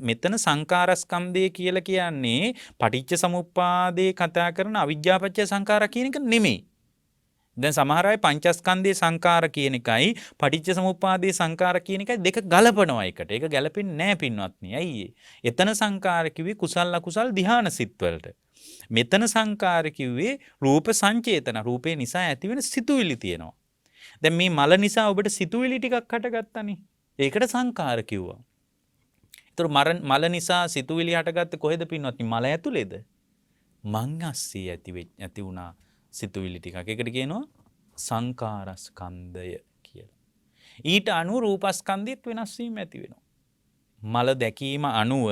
මෙතන සංකාරස්කන්ධය කියලා කියන්නේ පටිච්ච සමුප්පාදේ කතා කරන අවිජ්ජාපච්චය සංකාර කියන එක නෙමෙයි. දැන් සමහර අය පංචස්කන්ධයේ සංකාර කියන එකයි පටිච්ච සමුප්පාදයේ සංකාර කියන එකයි දෙක ගලපනවා එකට. ඒක ගැලපෙන්නේ නැහැ පින්වත්නි. ඇයි එතන සංකාර කිව්වේ කුසල් අකුසල් ධ්‍යාන සිත් වලට. මෙතන සංකාර කිව්වේ රූප සංචේතන. රූපේ නිසා ඇතිවෙන සිතුවිලි තියෙනවා. දැන් මේ මල නිසා ඔබට සිතුවිලි ටිකක් හටගත්තනේ. ඒකට සංකාර කිව්වා. ඒතර මල නිසා සිතුවිලි හටගත්තේ කොහෙද පින්වත්නි? මල ඇතුලේද? මං අස්සේ ඇති වුණා සිතුවිලි ටිකක්. ඒකට කියනවා සංකාරස්කන්ධය කියලා. ඊට අනුව රූපස්කන්ධෙත් වෙනස් වීම ඇති වෙනවා. මල දැකීම අනුව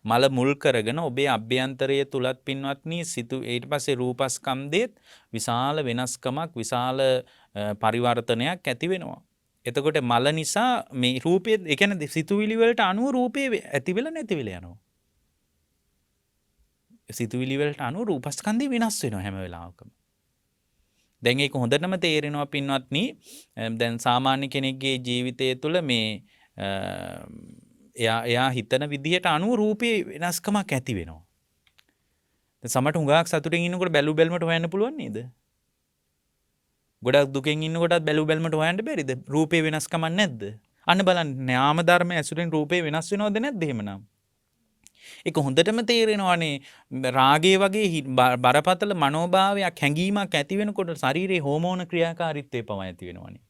මල මුල් කරගෙන ඔබේ අභ්‍යන්තරය තුලත් පින්වත්නි ඊට පස්සේ රූපස්කන්ධෙත් විශාල වෙනස්කමක්, විශාල පරිවර්තනයක් ඇති වෙනවා. එතකොට මල නිසා මේ රූපයේ ඒ කියන්නේ සිතුවිලි වලට අනුව රූපේ ඇති වෙලා නැති වෙලා යනවා. සිතුවිලි වලට අනුව රූපස්කන්ධය වෙනස් වෙනවා හැම වෙලාවකම. දැන් ඒක හොඳටම තේරෙනවා පින්වත්නි. දැන් සාමාන්‍ය කෙනෙක්ගේ ජීවිතය තුළ මේ එයා හිතන විදිහට අනුව රූපේ වෙනස්කමක් ඇති වෙනවා. දැන් සමහරට හුඟක් සතුටින් ඉන්නකොට බැලු බැලමට හොයන්න පුළුවන් නේද? ගොඩක් දුකෙන් ඉන්නකොටත් බැලු බැලමට හොයන්න බැරිද? රූපේ වෙනස්කමක් නැද්ද? අන්න බලන්න නාම ධර්ම ඇසුරෙන් රූපේ වෙනස් වෙනවද නැද්ද එහෙමනම්? ඒක හොඳටම තේරෙනවානේ. රාගය වගේ බරපතල මනෝභාවයක් හැඟීමක් ඇති වෙනකොට ශරීරයේ හෝමෝන ක්‍රියාකාරීත්වය පවා ඇති වෙනවානේ.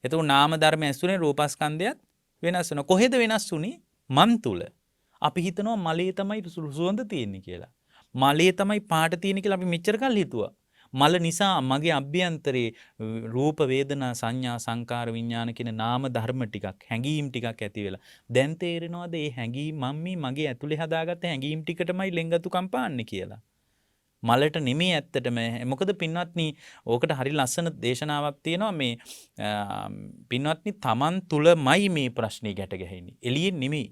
එතකොට නාම ධර්ම ඇසුරෙන් රූපස්කන්ධයත් වෙනස් වෙනවා. කොහෙද වෙනස් වුනේ? මන් තුල. අපි හිතනවා මලේ තමයි සුවඳ තියෙන්නේ කියලා. මලේ තමයි පාට තියෙන්නේ කියලා අපි මෙච්චර කල් හිතුවා. මල නිසා මගේ අභ්‍යන්තරේ රූප වේදනා සංඥා සංකාර විඥාන කියන නාම ධර්ම ටිකක් හැඟීම් ටිකක් ඇති වෙලා දැන් තේරෙනවද මේ හැඟීම් මම මගේ ඇතුලේ හදාගත්ත හැඟීම් ටිකටමයි ලෙන්ගතුකම් පාන්නේ කියලා. මලට නෙමෙයි ඇත්තටම. මොකද පින්වත්නි ඕකට හරි ලස්සන දේශනාවක් තියෙනවා මේ පින්වත්නි තමන් තුලමයි මේ ප්‍රශ්නේ ගැට ගැහෙන්නේ. එළියෙන් නෙමෙයි.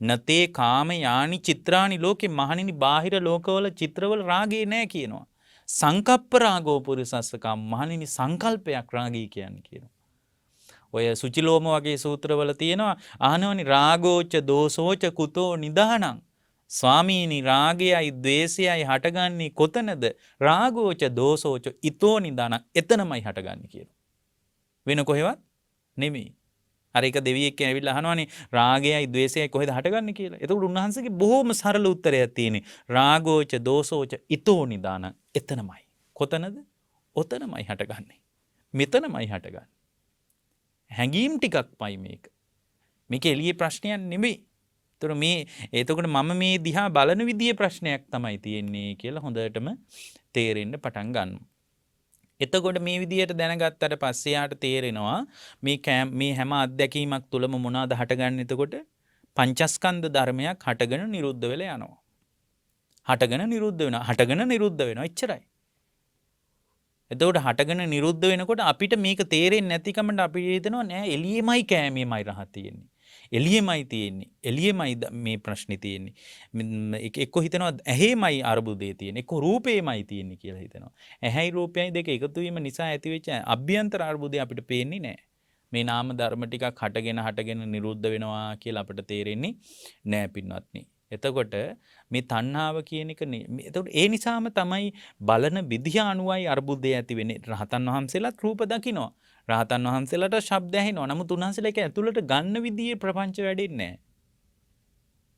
නතේ කාම යානි චිත්‍රානි ලෝකේ මහණෙනි බාහිර ලෝකවල චිත්‍රවල රාගේ නැහැ කියනවා. සංකප්ප රාගෝ පුරිසස්සකම් මහණෙනි සංකල්පයක් රාගී කියන්නේ කියනවා. ඔය සුචිලෝම වගේ සූත්‍රවල තියෙනවා ආනවනි රාගෝච දෝසෝච කුතෝ නිදානං ස්වාමීනි රාගයයි ද්වේෂයයි හටගන්නේ කොතනද? රාගෝච දෝසෝච ඊතෝ නිදානං එතනමයි හටගන්නේ කියනවා. වෙන කොහෙවත් නෙමෙයි. අර එක දෙවියෙක් ඇවිල්ලා අහනවනේ රාගයයි ද්වේෂයයි කොහෙද හටගන්නේ කියලා. එතකොට උන්වහන්සේගේ බොහොම සරල උත්තරයක් තියෙන්නේ රාගෝච දෝසෝච ඊතෝ නිදානං එතනමයි. කොතනද? ඔතනමයි හටගන්නේ. මෙතනමයි හටගන්නේ. හැඟීම් ටිකක්මයි මේක. මේක එළියේ ප්‍රශ්නයක් නෙමෙයි. එතකොට මම මේ දිහා බලන විදියේ ප්‍රශ්නයක් තමයි තියෙන්නේ කියලා හොඳටම තේරෙන්න පටන් ගන්නවා. එතකොට මේ විදියට දැනගත්තට පස්සේ යාට තේරෙනවා මේ හැම අත්දැකීමක් තුළම මොනවාද හටගන්නේ. එතකොට පංචස්කන්ධ ධර්මයක් හටගෙන නිරුද්ධ වෙලා යනවා. හටගෙන නිරුද්ධ වෙනවා. හටගෙන නිරුද්ධ වෙනවා. එච්චරයි. එතකොට හටගෙන නිරුද්ධ වෙනකොට අපිට මේක තේරෙන්නේ නැතිකමට අපි හිතනවා නෑ එළියෙමයි කෑමෙමයි රහ තියෙන්නේ. එළියෙමයි තියෙන්නේ. එළියෙමයි මේ ප්‍රශ්නේ තියෙන්නේ. එක්ක හිතනවා ඇහෙමයි අරුබුදේ තියෙන්නේ. එක්ක රූපේමයි තියෙන්නේ කියලා හිතනවා. ඇහැයි රූපයයි දෙක එකතු වීම නිසා ඇතිවෙච්ච අභ්‍යන්තර අරුබුදේ අපිට පේන්නේ නෑ. මේ නාම ධර්ම ටිකක් හටගෙන නිරුද්ධ වෙනවා කියලා අපිට තේරෙන්නේ නෑ පින්වත්නි. එතකොට මේ තණ්හාව කියන එක එතකොට ඒ නිසාම තමයි බලන විදිහ අනුවයි අර්බුදය ඇති වෙන්නේ. රහතන් වහන්සේලාත් රූප දකිනවා. රහතන් වහන්සේලාට ශබ්ද ඇහෙනවා. නමුත් උන්වහන්සේලා ඒක ඇතුළට ගන්න විදිහේ ප්‍රපංච වැඩෙන්නේ නැහැ.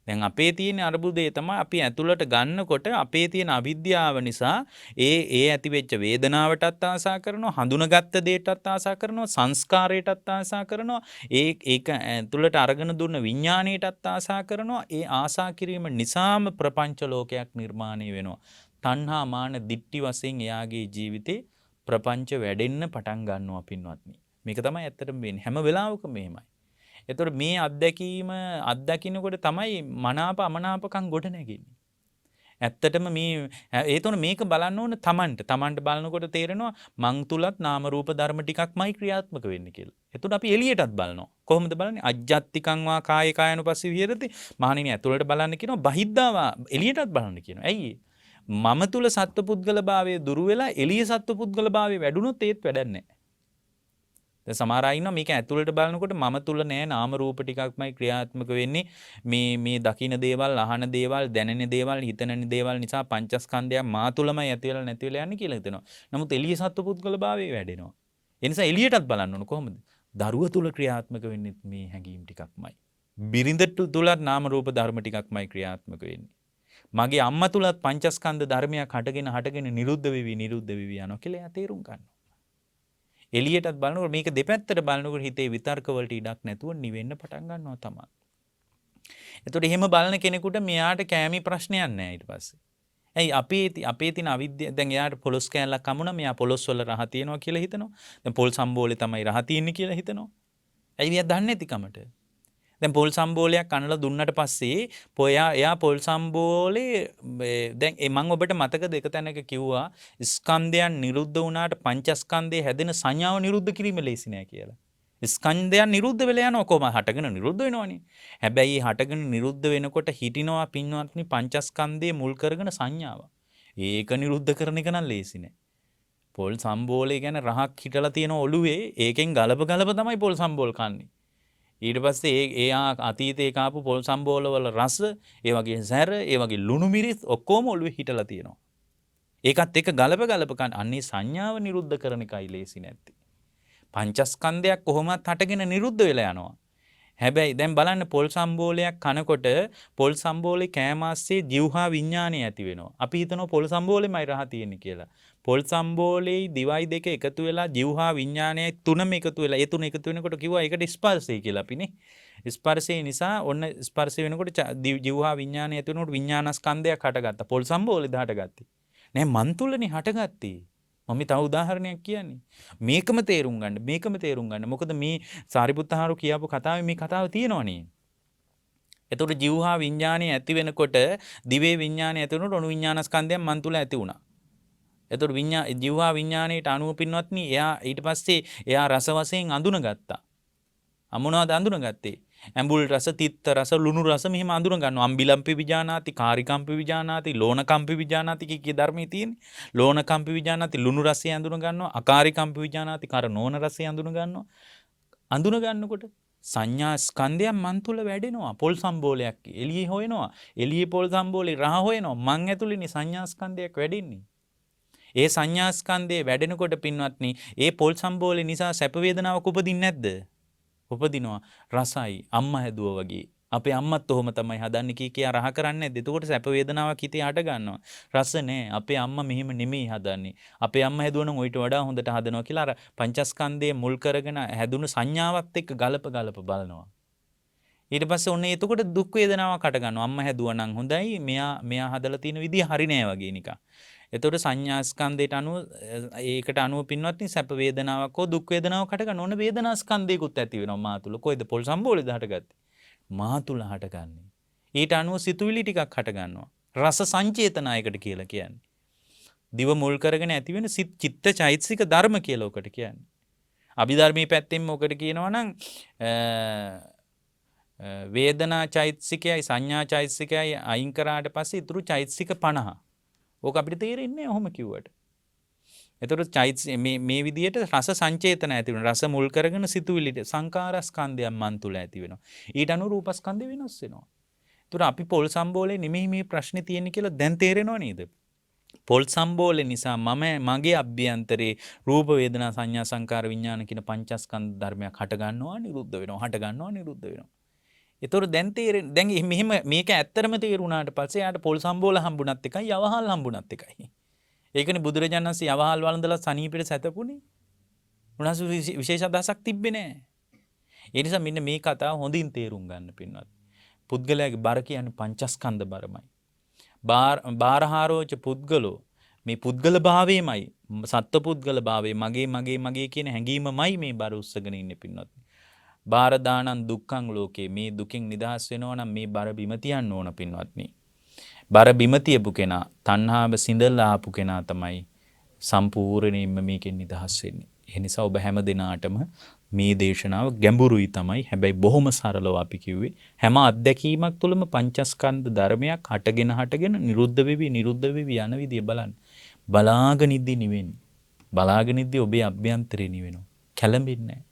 දැන් අපේ තියෙන අර්බුදේ තමයි අපි ඇතුළට ගන්නකොට අපේ තියෙන අවිද්‍යාව නිසා ඒ ඇතිවෙච්ච වේදනාවටත් ආසා කරනවා, හඳුනගත්ත දෙයටත් ආසා කරනවා, සංස්කාරයටත් ආසා කරනවා, ඒක ඇතුළට අරගෙන දුන්න විඥාණයටත් ආසා කරනවා. ඒ ආසා කිරීම නිසාම ප්‍රපංච ලෝකයක් නිර්මාණය වෙනවා. තණ්හා මාන දිට්ටි වශයෙන් එයාගේ ජීවිතේ ප්‍රපංච වැඩෙන්න පටන් ගන්නවා පින්වත්නි. මේක තමයි ඇත්තටම වෙන්නේ. හැම වෙලාවකම මෙහෙමයි. එතකොට මේ අත්දැකිනකොට තමයි මනාප අමනාපකම් ගොඩ නැගෙන්නේ. ඇත්තටම ඒතොන මේක බලන්න ඕන තමන්ට බලනකොට තේරෙනවා මං තුලත් නාම රූප ධර්ම ටිකක්මයි ක්‍රියාත්මක වෙන්නේ කියලා. එතකොට අපි එළියටත් බලනවා. කොහොමද බලන්නේ? අජ්ජත්තිකං වා කායේ කායනුපස්සී විහෙරති. මහණෙනි ඇතුළට බලන්න කියනවා, බහිද්ධාවා එළියටත් බලන්න කියනවා. ඇයි? මම තුල සත්පුද්ගල භාවයේ දුරු වෙලා එළිය සත්පුද්ගල භාවයේ වැඩුණොත් ඒත් වැඩක් නැහැ. දැන් සමහර අය ඉන්නවා මේක ඇතුළට බලනකොට මම තුල නෑ නාම රූප ටිකක්මයි ක්‍රියාත්මක වෙන්නේ. මේ දකින්න දේවල්, අහන දේවල්, දැනෙන දේවල්, හිතන දේවල් නිසා පංචස්කන්ධයක් මා තුලමයි ඇති වෙලා නැති වෙලා යන්නේ කියලා හිතනවා. නමුත් එළිය සත්පුද්ගල භාවයේ වැඩෙනවා. ඒ නිසා එළියටත් බලන්න ඕන කොහොමද? දරුව තුල ක්‍රියාත්මක වෙන්නේ මේ හැඟීම් ටිකක්මයි. බිරිඳ තුලත් නාම රූප ධර්ම ටිකක්මයි ක්‍රියාත්මක වෙන්නේ. මගේ අම්මා තුලත් පංචස්කන්ධ ධර්මයක් හටගෙන නිරුද්ධ වෙවි යනවා කියලා එයා තේරුම් ගන්නවා. එළියටත් බලනකොට මේක දෙපැත්තට බලනකොට හිතේ විතර්ක වලට ඉඩක් නැතුව නිවෙන්න පටන් ගන්නවා තමයි. එතකොට එහෙම බලන කෙනෙකුට මෙයාට කෑමි ප්‍රශ්නයක් නැහැ ඊට පස්සේ. ඇයි අපේ තියෙන අවිද්‍යාව දැන් එයාට පොලොස් කෑල්ලක් හමුණා මෙයා පොලොස් වල රහ තියෙනවා කියලා හිතනවා. දැන් පොල් සම්බෝලේ තමයි රහ තියෙන්නේ කියලා හිතනවා. ඇයි මෙයා දන්නේ නැතිකමට? දැන් පොල් සම්බෝලයක් කනලා දුන්නට පස්සේ එයා පොල් සම්බෝලේ දැන් මම ඔබට මතකද එක තැනක කිව්වා ස්කන්ධයන් නිරුද්ධ වුණාට පංචස්කන්ධයේ හැදෙන සංඥාව නිරුද්ධ කිරීම ලේසි නෑ කියලා. ස්කන්ධයන් නිරුද්ධ වෙලා යනවා කොහොම හටගෙන නිරුද්ධ වෙනවනේ. හැබැයි හටගෙන නිරුද්ධ වෙනකොට හිටිනවා පින්වත්නි පංචස්කන්ධයේ මුල් කරගෙන සංඥාව. ඒක නිරුද්ධ කරන එක නම් ලේසි නෑ. පොල් සම්බෝලේ ගැන රහක් හිටලා තියෙන ඔළුවේ ඒකෙන් ගලප තමයි පොල් සම්බෝල් කන්නේ. ඊට පස්සේ එයා අතීතේ කාපු පොල් සම්බෝල වල රස, ඒ වගේ සැර, ඒ වගේ ලුණු මිරිස් ඔක්කොම ඔළුවේ හිටලා තියෙනවා. ඒකත් එක ගලප කන් අන්නේ සංඥාව නිරුද්ධ කරන එකයි ලේසි නැත්තේ. පංචස්කන්ධයක් කොහොමත් හටගෙන නිරුද්ධ වෙලා යනවා. හැබැයි දැන් බලන්න පොල් සම්බෝලයක් කනකොට පොල් සම්බෝලේ කෑමාස්සේ ජීවහා විඥානය ඇති වෙනවා. අපි හිතනවා පොල් සම්බෝලෙමයි රහ තියෙන්නේ කියලා. පොල් සම්බෝලේ දිවයි දෙක එකතු වෙලා ජීවහා විඥානයයි තුනම එකතු වෙලා ඒ තුන එකතු වෙනකොට කිව්වා ඒකට ස්පර්ශය කියලා අපිනේ. ස්පර්ශය නිසා ඔන්න ස්පර්ශය වෙනකොට ජීවහා විඥානය ඇති වෙනකොට විඥානස්කන්ධයක් හටගත්තා. පොල් සම්බෝලේද හටගත්තේ. නෑ මන් තුලනේ හටගත්තේ. මම තව උදාහරණයක් කියන්නේ. මේකම තේරුම් ගන්න. මොකද මේ සාරිපුත්තහාරු කියපු කතාවේ මේ කතාව තියෙනවනේ. එතකොට ජීවහා විඥානය ඇති වෙනකොට දිවේ විඥානය ඇති වෙනකොට අණු විඥානස්කන්ධයන් මන් තුල ඇති වුණා. එතකොට ජීවහා විඥාණයට අණුව පින්වත්නි එයා ඊට පස්සේ එයා රස වශයෙන් අඳුනගත්තා. මොනවද අඳුනගත්තේ? ඇඹුල් රස, තිත්ත රස, ලුණු රස මෙහෙම අඳුන ගන්නවා. අම්බිලම්පි විජානාති, කාරිකම්පි විජානාති, ලෝණකම්පි විජානාති කිය ධර්මයේ තියෙන්නේ. ලෝණකම්පි විජානාති ලුණු රසය අඳුන ගන්නවා. අකාරිකම්පි විජානාති කර නෝන රසය අඳුන ගන්නවා. අඳුන ගන්නකොට සංඥා ස්කන්ධයන් මන් තුල වැඩෙනවා. පොල් සම්බෝලයක් එළියේ හොයනවා. එළියේ පොල් සම්බෝලේ රහ හොයනවා. මන් ඇතුළේනේ සංඥා ස්කන්ධයක් වැඩෙන්නේ. ඒ සංඥා ස්කන්ධයේ වැඩෙනකොට පින්වත්නි ඒ පොල් සම්බෝලේ නිසා සැප වේදනාවක් උපදින්නේ නැද්ද? උපදිනවා. රසයි අම්මා හැදුවා වගේ. අපේ අම්මත් ඔහොම තමයි හදන්නේ කියා රහ කරන්නේ නැද්ද? එතකොට සැප වේදනාවක් හිතේ හට ගන්නවා. රස නෑ. අපේ අම්මා මෙහෙම නෙමෙයි හදන්නේ. අපේ අම්මා හැදුවනම් ඊට වඩා හොඳට හදනවා කියලා අර පංචස්කන්ධයේ මුල් කරගෙන හැදුණු සංඥාවත් එක්ක ගලප බලනවා. ඊට පස්සේ ඔන්න එතකොට දුක් වේදනාවක් හට ගන්නවා. අම්මා හැදුවා නම් හොඳයි. මෙයා හදලා තියෙන විදිය හරි නෑ වගේ නිකන්. එතකොට සංඥා ස්කන්ධයට අනුව ඒකට අනුව පින්වත්නි සැප වේදනාවක් හෝ දුක් වේදනාවක් හට ගන්න ඕන වේදනා ස්කන්ධයකුත් ඇති වෙනවා මා තුල. කොයිද පොල් සම්බෝලේද හටගත්තේ? මා තුල හටගන්නේ. ඊට අනුව සිතුවිලි ටිකක් හට ගන්නවා. රස සංචේතනායකට කියලා කියන්නේ. දිව මුල් කරගෙන ඇති වෙන චිත්ත චෛතසික ධර්ම කියලා ඔකට කියන්නේ. අභිධර්මයේ පැත්තෙන් මොකට කියනවා නම් වේදනා චෛතසිකයයි සංඥා චෛතසිකයයි අයින් කරාට පස්සේ ඉතුරු චෛතසික 50. ඕක අපිට තේරෙන්නේ ඔහොම කිව්වට. එතකොට මේ විදිහට රස සංචේතන ඇති වෙනවා. රස මුල් කරගෙන සිතුවිලි සංකාරස්කන්ධයන් මන් තුල ඇති වෙනවා. ඊට අනුව රූපස්කන්ධය වෙනස් වෙනවා. එතකොට අපි පොල් සම්බෝලේ නෙමෙයි මේ ප්‍රශ්නේ තියෙන්නේ කියලා දැන් තේරෙනව නේද? පොල් සම්බෝලේ නිසා මගේ අභ්‍යන්තරේ රූප වේදනා සංඥා සංකාර විඥාන කියන පංචස්කන්ධ ධර්මයක් හට ගන්නවා නිරුද්ධ වෙනවා. හට ගන්නවා නිරුද්ධ වෙනවා. එතකොට දැන් මෙහෙම මේක ඇත්තරම තේරුණාට පස්සේ යාට පොල් සම්බෝල හම්බුණත් එකයි යවහල් හම්බුණත් එකයි. ඒකනේ බුදුරජාණන් වහන්සේ යවහල් වළඳලා සනීපෙට සැතපුණේ. උන්වහන්සේ විශේෂ අදහසක් තිබ්බේ නැහැ. ඒ නිසා මෙන්න මේ කතාව හොඳින් තේරුම් ගන්න පින්වත්. පුද්ගලයාගේ බර කියන්නේ පංචස්කන්ධ බරමයි. බාරහාරෝච පුද්ගලෝ මේ පුද්ගල භාවයමයි සත්ව පුද්ගල භාවයේ මගේ කියන හැඟීමමයි මේ බර උස්සගෙන ඉන්නේ පින්වත්. බාරදානං දුක්ඛං ලෝකේ මේ දුකින් නිදහස් වෙනවා නම් මේ බර බිම තියන්න ඕන පින්වත්නි. බර බිම තියපු කෙනා තණ්හාව සිඳලා ආපු කෙනා තමයි සම්පූර්ණයෙන්ම මේකෙන් නිදහස් වෙන්නේ. ඒ නිසා ඔබ හැම දිනාටම මේ දේශනාව ගැඹුරුයි තමයි. හැබැයි බොහොම සරලව අපි කිව්වේ හැම අත්දැකීමක් තුළම පංචස්කන්ධ ධර්මයක් හටගෙන නිරුද්ධ වෙවි යන විදිය බලන්න. බලාගෙන ඉද්දි නිවෙන්නේ. බලාගෙන ඉද්දි ඔබේ අභ්‍යන්තරේ නිවෙනවා. කැළඹෙන්නේ නැහැ.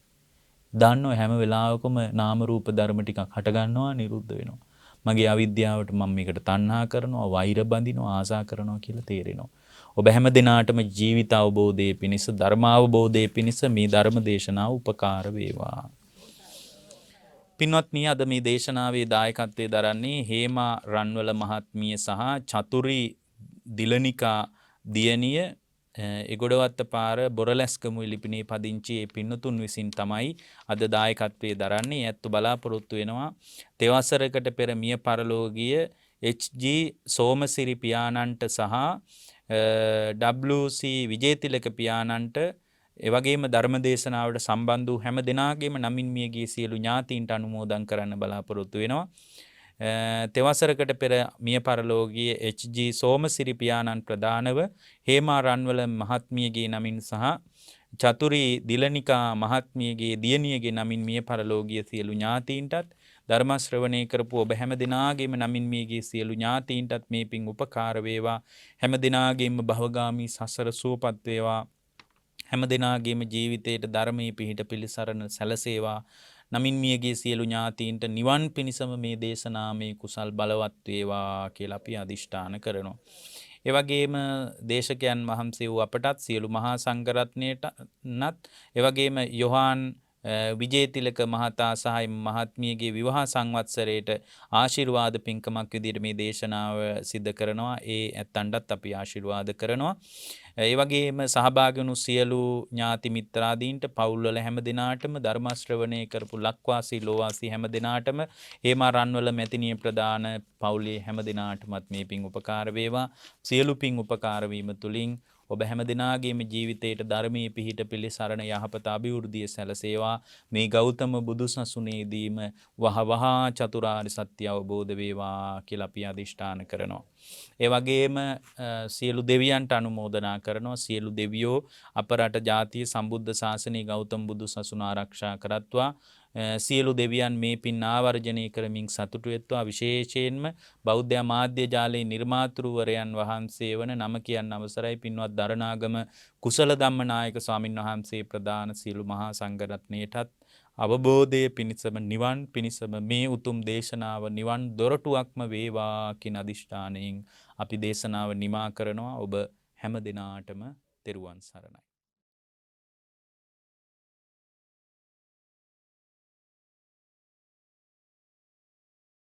දන්නව හැම වෙලාවකම නාම රූප ධර්ම ටිකක් හට ගන්නවා නිරුද්ධ වෙනවා. මගේ අවිද්‍යාවට මම මේකට තණ්හා කරනවා, වෛර බඳිනවා, ආසා කරනවා කියලා තේරෙනවා. ඔබ හැම දිනාටම ජීවිත අවබෝධයේ පිණිස, ධර්ම අවබෝධයේ පිණිස මේ ධර්ම දේශනාව උපකාර වේවා. පින්වත්නි, අද මේ දේශනාවේ දායකත්වයේ දරන්නේ හේමා රන්වල මහත්මිය සහ චතුරි දිලනිකා දියණිය එගොඩවත්ත පාර බොරලැස්කමු ලිපිනේ පදිංචි ඒ පින්නතුන් විසින් තමයි අද දායකත්වයේ දරන්නේ. ඇත්ත බලාපොරොත්තු වෙනවා තෙවසරකට පෙර මිය පරලෝකීය HG සෝමසිරි පියාණන්ට සහ WC විජේතිලක පියාණන්ට එවැගේම ධර්ම දේශනාවට සම්බන්ධ වූ හැම දෙනාගේම නමින් මියගිය සියලු ඥාතීන්ට අනුමෝදන් කරන්න බලාපොරොත්තු වෙනවා. තෙවසරකට පෙර මිය පරලෝකීය HG සෝමසිරි පියාණන් ප්‍රදානව හේමා රන්වල මහත්මියගේ නමින් සහ චතුරි දිලනිකා මහත්මියගේ දියණියගේ නමින් මිය පරලෝකීය සියලු ඥාතීන්ටත් ධර්ම ශ්‍රවණය කරපු ඔබ හැම දිනාගේම නමින් මියගේ සියලු ඥාතීන්ටත් මේ පින් උපකාර වේවා. හැම දිනාගේම භවගාමී සසර සුවපත් වේවා. හැම දිනාගේම ජීවිතයට ධර්මයේ පිහිට පිළිසරණ සැලසේවා. නමින් මියගේ සියලු ඥාතීන්ට නිවන් පිණිසම මේ දේශනාමේ කුසල් බලවත් වේවා කියලා අපි අදිෂ්ඨාන කරනවා. ඒ වගේම දේශකයන් වහන්සේ වූ අපටත් සියලු මහා සංඝරත්නයටත් ඒ වගේම යොහාන් විජේතිලක මහතා සහ මහත්මියගේ විවාහ සංවත්සරයට ආශිර්වාද පින්කමක් විදිහට මේ දේශනාව සිද්ධ කරනවා. ඒ ඇත්තන්ටත් අපි ආශිර්වාද කරනවා. ඒ වගේම සහභාගී වුණු සියලු ඥාති මිත්‍රාදීන්ට පවුල්වල හැම දිනාටම ධර්ම ශ්‍රවණය කරපු ලක්වාසී ලෝවාසී හැම දිනාටම හේමා රන්වල මෙතිනිය ප්‍රදාන පවුලේ හැම දිනාටමත් මේ පින් උපකාර වේවා. සියලු පින් උපකාර වීම තුලින් ඔබ හැම දිනාගේම ජීවිතයට ධර්මයේ පිහිට පිළිසරණ යහපත අභිවෘද්ධිය සැලසේවා. මේ ගෞතම බුදුසසුනේදීම වහවහ චතුරාර්ය සත්‍ය අවබෝධ වේවා කියලා අපි අදිෂ්ඨාන කරනවා. ඒ වගේම සියලු දෙවියන්ට අනුමෝදනා කරනවා. සියලු දෙවියෝ අප රට ජාතිය සම්බුද්ධ ශාසනයේ ගෞතම බුදුසසුන ආරක්ෂා කරත්වා. සියලු දෙවියන් මේ පින් ආවර්ජනය කරමින් සතුටු වෙත්වා. විශේෂයෙන්ම බෞද්ධ මාධ්‍ය ජාලයේ නිර්මාතෘවරයන් වහන්සේ වන නම කියන්න අවසරයි පින්වත් දරණාගම කුසල ධම්මනායක ස්වාමින් වහන්සේ ප්‍රදාන සියලු මහා සංඝරත්නයටත් අවබෝධයේ පිණිසම නිවන් පිණිසම මේ උතුම් දේශනාව නිවන් දොරටුවක්ම වේවා කියන අදිෂ්ඨානයෙන් අපි දේශනාව නිමා කරනවා. ඔබ හැම දිනාටම තෙරුවන් සරණයි.